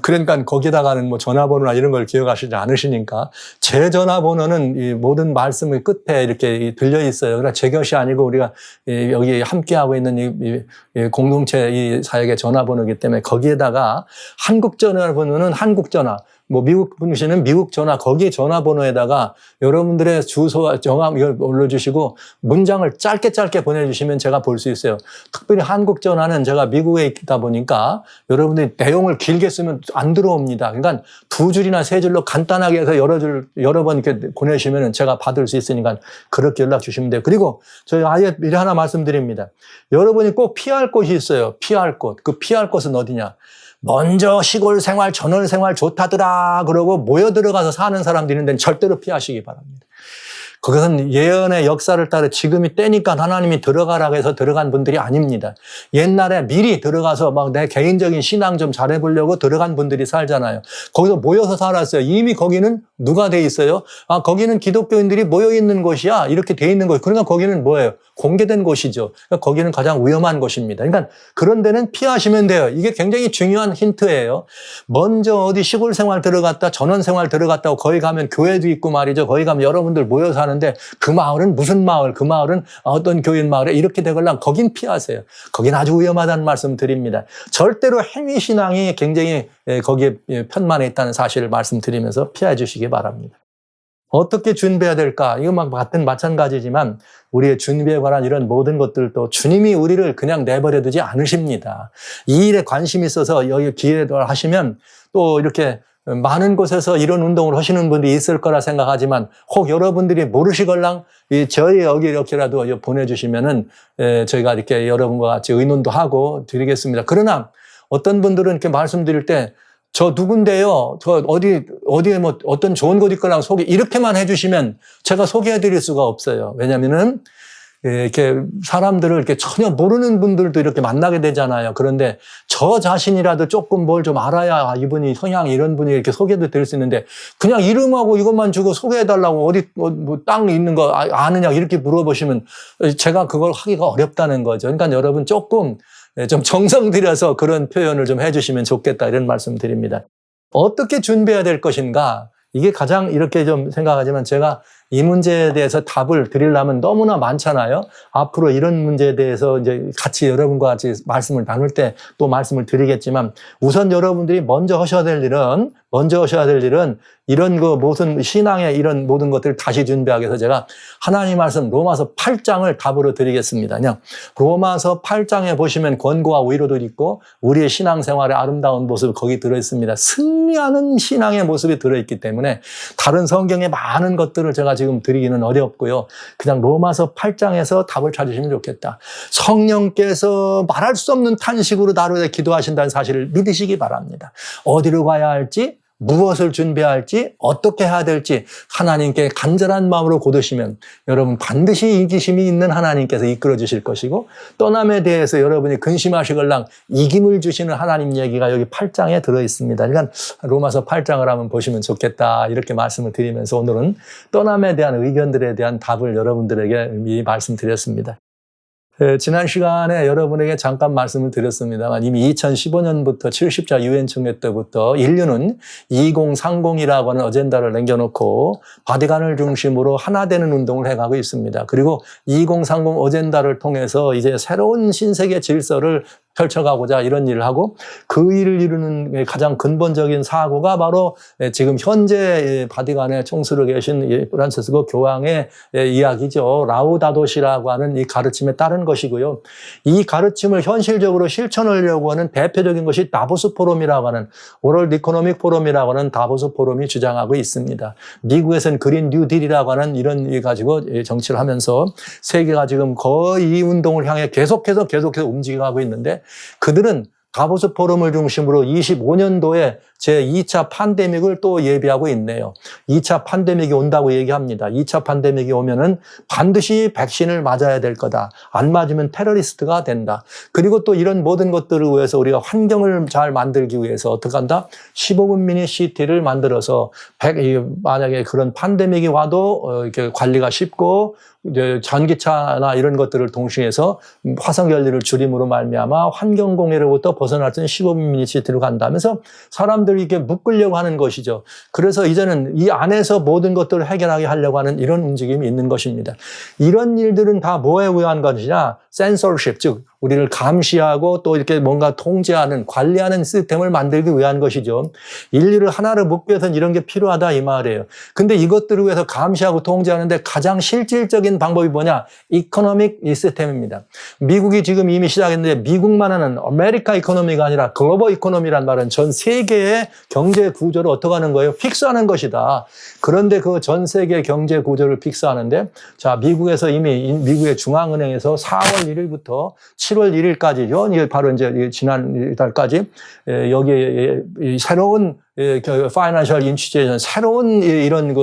그러니까 거기다가는 전화번호나 이런 걸 기억하시지 않으시니까 제 전화번호는 이 모든 말씀의 끝에 이렇게 들려 있어요. 그러나 제 것이 아니고 우리가 여기 함께하고 있는 이 공동체 이 사역의 전화번호이기 때문에 거기에다가 한국 전화번호는 한국 전화, 미국 분이시는 미국 전화, 거기 전화번호에다가 여러분들의 주소와 정함 이걸 올려주시고 문장을 짧게 보내주시면 제가 볼 수 있어요. 특별히 한국 전화는 제가 미국에 있다 보니까 여러분들이 내용을 길게 쓰면 안 들어옵니다. 그러니까 2줄이나 3줄로 간단하게 해서 여러 번 이렇게 보내시면 제가 받을 수 있으니까 그렇게 연락 주시면 돼요. 그리고 저희 아예 미리 하나 말씀드립니다. 여러분이 꼭 피할 곳이 있어요. 피할 곳. 그 피할 곳은 어디냐? 먼저 시골 생활, 전원 생활 좋다더라 그러고 모여 들어가서 사는 사람들이 있는 데는 절대로 피하시기 바랍니다. 그것은 예언의 역사를 따라 지금이 때니까 하나님이 들어가라고 해서 들어간 분들이 아닙니다. 옛날에 미리 들어가서 막 내 개인적인 신앙 좀 잘해보려고 들어간 분들이 살잖아요. 거기서 모여서 살았어요. 이미 거기는 누가 돼 있어요? 아, 거기는 기독교인들이 모여 있는 곳이야. 이렇게 돼 있는 곳. 그러니까 거기는 뭐예요? 공개된 곳이죠. 그러니까 거기는 가장 위험한 곳입니다. 그러니까 그런 데는 피하시면 돼요. 이게 굉장히 중요한 힌트예요. 먼저 어디 시골 생활 들어갔다, 전원 생활 들어갔다고 거기 가면 교회도 있고 말이죠. 거기 가면 여러분들 모여서 사는데 그 마을은 무슨 마을, 그 마을은 어떤 교인 마을에 이렇게 되걸랑 거긴 피하세요. 거긴 아주 위험하다는 말씀 드립니다. 절대로 행위신앙이 굉장히 거기에 편만에 있다는 사실을 말씀드리면서 피해 주시기 바랍니다. 어떻게 준비해야 될까? 이거 마찬가지지만 우리의 준비에 관한 이런 모든 것들도 주님이 우리를 그냥 내버려 두지 않으십니다. 이 일에 관심이 있어서 여기 기회를 하시면 또 이렇게 많은 곳에서 이런 운동을 하시는 분들이 있을 거라 생각하지만 혹 여러분들이 모르시걸랑 저희 여기 이렇게라도 보내주시면은 저희가 이렇게 여러분과 같이 의논도 하고 드리겠습니다. 그러나 어떤 분들은 이렇게 말씀드릴 때 저 누군데요? 저 어디에 뭐 어떤 좋은 곳 있거나 이렇게만 해주시면 제가 소개해 드릴 수가 없어요. 왜냐면은 이렇게 사람들을 이렇게 전혀 모르는 분들도 이렇게 만나게 되잖아요. 그런데 저 자신이라도 조금 뭘 좀 알아야 이분이 성향 이런 분이 이렇게 소개도 될 수 있는데 그냥 이름하고 이것만 주고 소개해달라고 어디 뭐 땅 있는 거 아느냐 이렇게 물어보시면 제가 그걸 하기가 어렵다는 거죠. 그러니까 여러분 조금 좀 정성 들여서 그런 표현을 좀 해주시면 좋겠다 이런 말씀 드립니다. 어떻게 준비해야 될 것인가? 이게 가장 이렇게 좀 생각하지만 제가 이 문제에 대해서 답을 드리려면 너무나 많잖아요. 앞으로 이런 문제에 대해서 이제 같이 여러분과 같이 말씀을 나눌 때 또 말씀을 드리겠지만 우선 여러분들이 먼저 하셔야 될 일은 이런 무슨 신앙의 이런 모든 것들을 다시 준비하기 위해서 제가 하나님 말씀 로마서 8장을 답으로 드리겠습니다. 그냥 로마서 8장에 보시면 권고와 위로도 있고 우리의 신앙생활의 아름다운 모습 거기 들어있습니다. 승리하는 신앙의 모습이 들어있기 때문에 다른 성경의 많은 것들을 제가 지금 드리기는 어렵고요. 그냥 로마서 8장에서 답을 찾으시면 좋겠다. 성령께서 말할 수 없는 탄식으로 나를 기도하신다는 사실을 믿으시기 바랍니다. 어디로 가야 할지 무엇을 준비해야 할지 어떻게 해야 될지 하나님께 간절한 마음으로 고드시면 여러분 반드시 이기심이 있는 하나님께서 이끌어 주실 것이고 떠남에 대해서 여러분이 근심하시걸랑 이김을 주시는 하나님 얘기가 여기 8장에 들어있습니다. 그러니까 로마서 8장을 한번 보시면 좋겠다 이렇게 말씀을 드리면서 오늘은 떠남에 대한 의견들에 대한 답을 여러분들에게 미리 말씀드렸습니다. 지난 시간에 여러분에게 잠깐 말씀을 드렸습니다만 이미 2015년부터 70자 유엔 총회 때부터 인류는 2030이라고 하는 어젠다를 남겨놓고 바티칸을 중심으로 하나 되는 운동을 해가고 있습니다. 그리고 2030 어젠다를 통해서 이제 새로운 신세계 질서를 펼쳐가고자 이런 일을 하고 그 일을 이루는 가장 근본적인 사고가 바로 지금 현재 바티칸에 총수로 계신 프란치스코 교황의 이야기죠. 라우다도시라고 하는 이 가르침에 따른 것이고요. 이 가르침을 현실적으로 실천하려고 하는 대표적인 것이 다보스 포럼이라고 하는 월드 이코노믹 포럼이라고 하는 다보스 포럼이 주장하고 있습니다. 미국에서는 그린 뉴딜이라고 하는 이런 일 가지고 정치를 하면서 세계가 지금 거의 이 운동을 향해 계속해서 움직여가고 있는데 그들은 다보스 포럼을 중심으로 25년도에 제2차 팬데믹을 또 예비하고 있네요. 2차 팬데믹이 온다고 얘기합니다. 2차 팬데믹이 오면은 반드시 백신을 맞아야 될 거다. 안 맞으면 테러리스트가 된다. 그리고 또 이런 모든 것들을 위해서 우리가 환경을 잘 만들기 위해서 어떻게 한다? 15분 미니 시티를 만들어서 만약에 그런 팬데믹이 와도 이렇게 관리가 쉽고 이제 전기차나 이런 것들을 동시해서 화석연료를 줄임으로 말미암아 환경공해로부터 벗어날 수 있는 15분 미니 시티로 간다면서 사람들이 이렇게 묶으려고 하는 것이죠. 그래서 이제는 이 안에서 모든 것들을 해결하게 하려고 하는 이런 움직임이 있는 것입니다. 이런 일들은 다 뭐에 의한 것이냐? 센서십, 즉 우리를 감시하고 또 이렇게 뭔가 통제하는 관리하는 시스템을 만들기 위한 것이죠. 인류를 하나로 묶기 위해서는 이런 게 필요하다 이 말이에요. 근데 이것들을 위해서 감시하고 통제하는데 가장 실질적인 방법이 뭐냐? 이코노믹 시스템입니다. 미국이 지금 이미 시작했는데 미국만 하는 아메리카 이코노미가 아니라 글로벌 이코노미란 말은 전 세계의 경제 구조를 어떻게 하는 거예요? 픽스하는 것이다. 그런데 그 전 세계 경제 구조를 픽스하는데 자 미국에서 이미 미국의 중앙은행에서 4월 1일부터 7월 1일까지죠. 이게 바로 이제 지난 달까지 여기에 새로운 파이낸셜 인스티튜션, 새로운 이런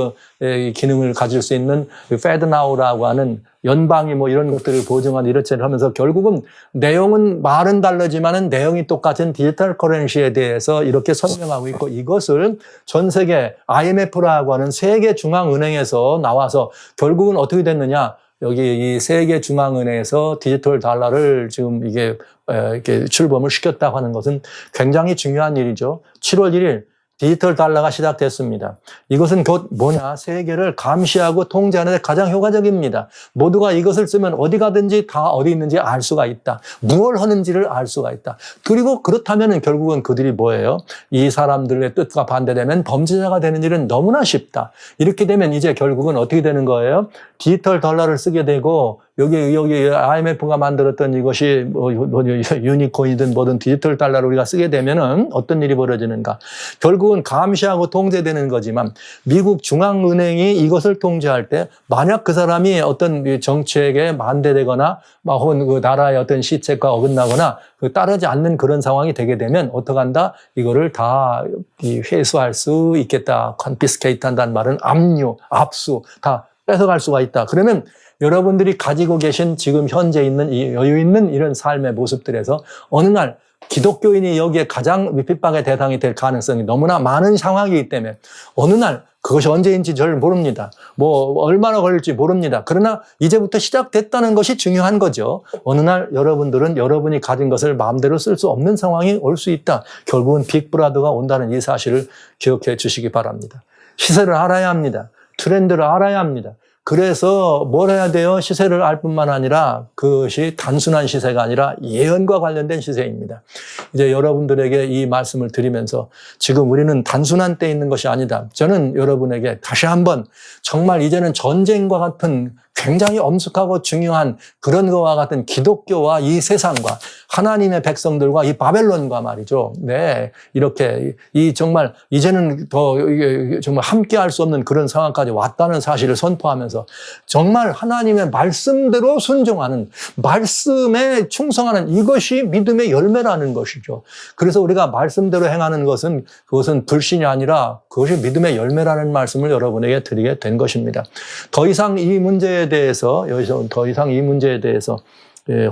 기능을 가질 수 있는 FedNow라고 하는 연방이 뭐 이런 것들을 보증하는 이렇게 하면서 결국은 내용은 말은 다르지만은 내용이 똑같은 디지털 커런시에 대해서 이렇게 설명하고 있고, 이것을 전 세계 IMF라고 하는 세계 중앙은행에서 나와서 결국은 어떻게 됐느냐? 여기 이 세계 중앙은행에서 디지털 달러를 지금 이렇게 출범을 시켰다고 하는 것은 굉장히 중요한 일이죠. 7월 1일 디지털 달러가 시작됐습니다. 이것은 곧 뭐냐? 세계를 감시하고 통제하는 데 가장 효과적입니다. 모두가 이것을 쓰면 어디 가든지 다 어디 있는지 알 수가 있다. 무엇을 하는지를 알 수가 있다. 그리고 그렇다면 결국은 그들이 뭐예요? 이 사람들의 뜻과 반대되면 범죄자가 되는 일은 너무나 쉽다. 이렇게 되면 이제 결국은 어떻게 되는 거예요? 디지털 달러를 쓰게 되고, 여기 IMF가 만들었던 이것이 뭐 유니콘이든 뭐든 디지털 달러를 우리가 쓰게 되면은 어떤 일이 벌어지는가? 결국은 감시하고 통제되는 거지만, 미국 중앙은행이 이것을 통제할 때 만약 그 사람이 어떤 정책에 반대되거나 혹은 그 나라의 어떤 시책과 어긋나거나 따르지 않는 그런 상황이 되게 되면 어떡한다? 이거를 다 회수할 수 있겠다. confiscate 한다는 말은 압류, 압수, 다 뺏어갈 수가 있다. 그러면 여러분들이 가지고 계신 지금 현재 있는 이 여유 있는 이런 삶의 모습들에서 어느 날 기독교인이 여기에 가장 핍박의 대상이 될 가능성이 너무나 많은 상황이기 때문에 어느 날 그것이 언제인지 잘 모릅니다. 뭐 얼마나 걸릴지 모릅니다. 그러나 이제부터 시작됐다는 것이 중요한 거죠. 어느 날 여러분들은 여러분이 가진 것을 마음대로 쓸 수 없는 상황이 올 수 있다. 결국은 빅브라더가 온다는 이 사실을 기억해 주시기 바랍니다. 시세를 알아야 합니다. 트렌드를 알아야 합니다. 그래서 뭘 해야 돼요? 시세를 알 뿐만 아니라 그것이 단순한 시세가 아니라 예언과 관련된 시세입니다. 이제 여러분들에게 이 말씀을 드리면서 지금 우리는 단순한 때에 있는 것이 아니다. 저는 여러분에게 다시 한번 정말 이제는 전쟁과 같은 굉장히 엄숙하고 중요한 그런 것과 같은 기독교와 이 세상과 하나님의 백성들과 이 바벨론과 말이죠. 네. 이렇게 정말 이제는 더 정말 함께 할 수 없는 그런 상황까지 왔다는 사실을 선포하면서 정말 하나님의 말씀대로 순종하는, 말씀에 충성하는 이것이 믿음의 열매라는 것이죠. 그래서 우리가 말씀대로 행하는 것은 그것은 불신이 아니라 그것이 믿음의 열매라는 말씀을 여러분에게 드리게 된 것입니다. 더 이상 이 문제에 대해서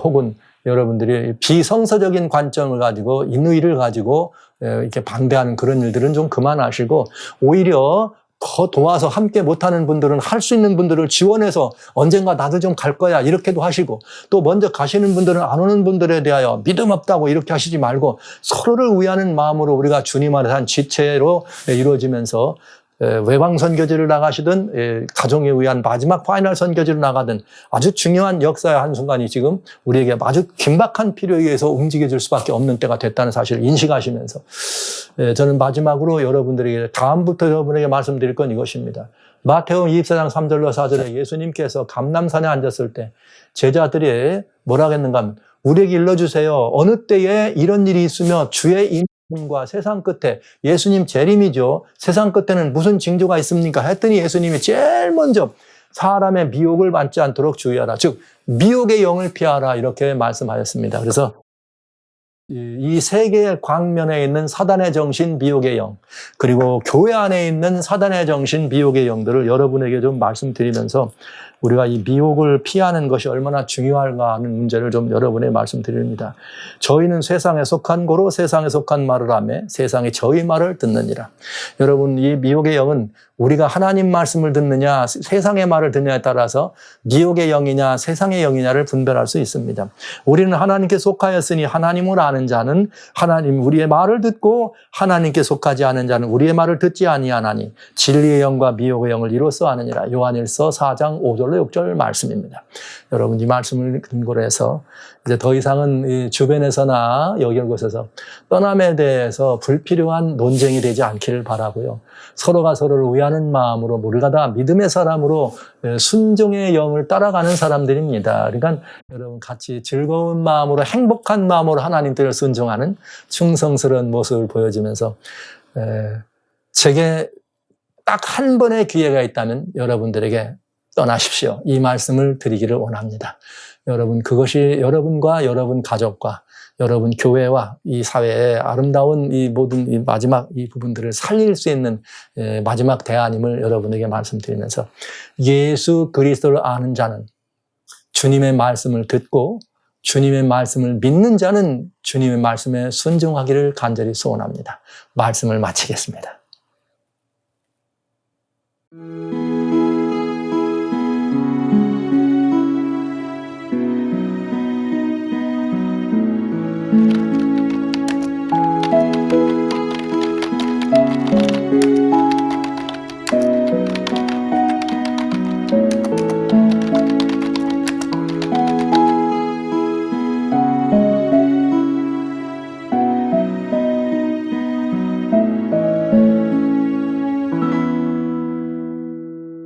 혹은 여러분들이 비성서적인 관점을 가지고 인의를 가지고 이렇게 방대하는 그런 일들은 좀 그만하시고, 오히려 더 도와서 함께 못하는 분들은 할 수 있는 분들을 지원해서 언젠가 나도 좀 갈 거야 이렇게도 하시고, 또 먼저 가시는 분들은 안 오는 분들에 대하여 믿음 없다고 이렇게 하시지 말고 서로를 위하는 마음으로 우리가 주님 안에서 한 지체로 이루어지면서 외방 선교지를 나가시든 가정에 의한 마지막 파이널 선교지를 나가든 아주 중요한 역사의 한순간이 지금 우리에게 아주 긴박한 필요에 의해서 움직여질 수밖에 없는 때가 됐다는 사실을 인식하시면서 저는 마지막으로 여러분들에게 다음부터 여러분에게 말씀드릴 건 이것입니다. 마태복음 24장 3절로 4절에 예수님께서 감람산에 앉았을 때 제자들이 뭐라고 했는가 하면 우리에게 일러주세요. 어느 때에 이런 일이 있으며 주의 과 세상 끝에, 예수님 재림이죠. 세상 끝에는 무슨 징조가 있습니까? 했더니 예수님이 제일 먼저 사람의 미혹을 받지 않도록 주의하라. 즉 미혹의 영을 피하라 이렇게 말씀하셨습니다. 그래서 이 세계의 광면에 있는 사단의 정신, 미혹의 영, 그리고 교회 안에 있는 사단의 정신, 미혹의 영들을 여러분에게 좀 말씀드리면서 우리가 이 미혹을 피하는 것이 얼마나 중요한가 하는 문제를 좀 여러분에게 말씀드립니다. 저희는 세상에 속한 고로 세상에 속한 말을 하며 세상이 저희 말을 듣느니라. 여러분, 이 미혹의 영은 우리가 하나님 말씀을 듣느냐 세상의 말을 듣느냐에 따라서 미혹의 영이냐 세상의 영이냐를 분별할 수 있습니다. 우리는 하나님께 속하였으니 하나님을 아는 자는 하나님 우리의 말을 듣고 하나님께 속하지 않은 자는 우리의 말을 듣지 아니하나니 진리의 영과 미혹의 영을 이로써 아느니라. 요한일서 4장 5절로 6절 말씀입니다. 여러분, 이 말씀을 근거로 해서 이제 더 이상은 이 주변에서나 여기 곳에서 떠남에 대해서 불필요한 논쟁이 되지 않기를 바라고요. 서로가 서로를 위하는 마음으로 우리가 다 믿음의 사람으로 순종의 영을 따라가는 사람들입니다. 그러니까 여러분 같이 즐거운 마음으로 행복한 마음으로 하나님 뜻을 순종하는 충성스러운 모습을 보여주면서 제게 딱 한 번의 기회가 있다면 여러분들에게 떠나십시오. 이 말씀을 드리기를 원합니다. 여러분 그것이 여러분과 여러분 가족과 여러분 교회와 이 사회의 아름다운 이 모든 이 마지막 이 부분들을 살릴 수 있는 마지막 대안임을 여러분에게 말씀드리면서 예수 그리스도를 아는 자는 주님의 말씀을 듣고 주님의 말씀을 믿는 자는 주님의 말씀에 순종하기를 간절히 소원합니다. 말씀을 마치겠습니다.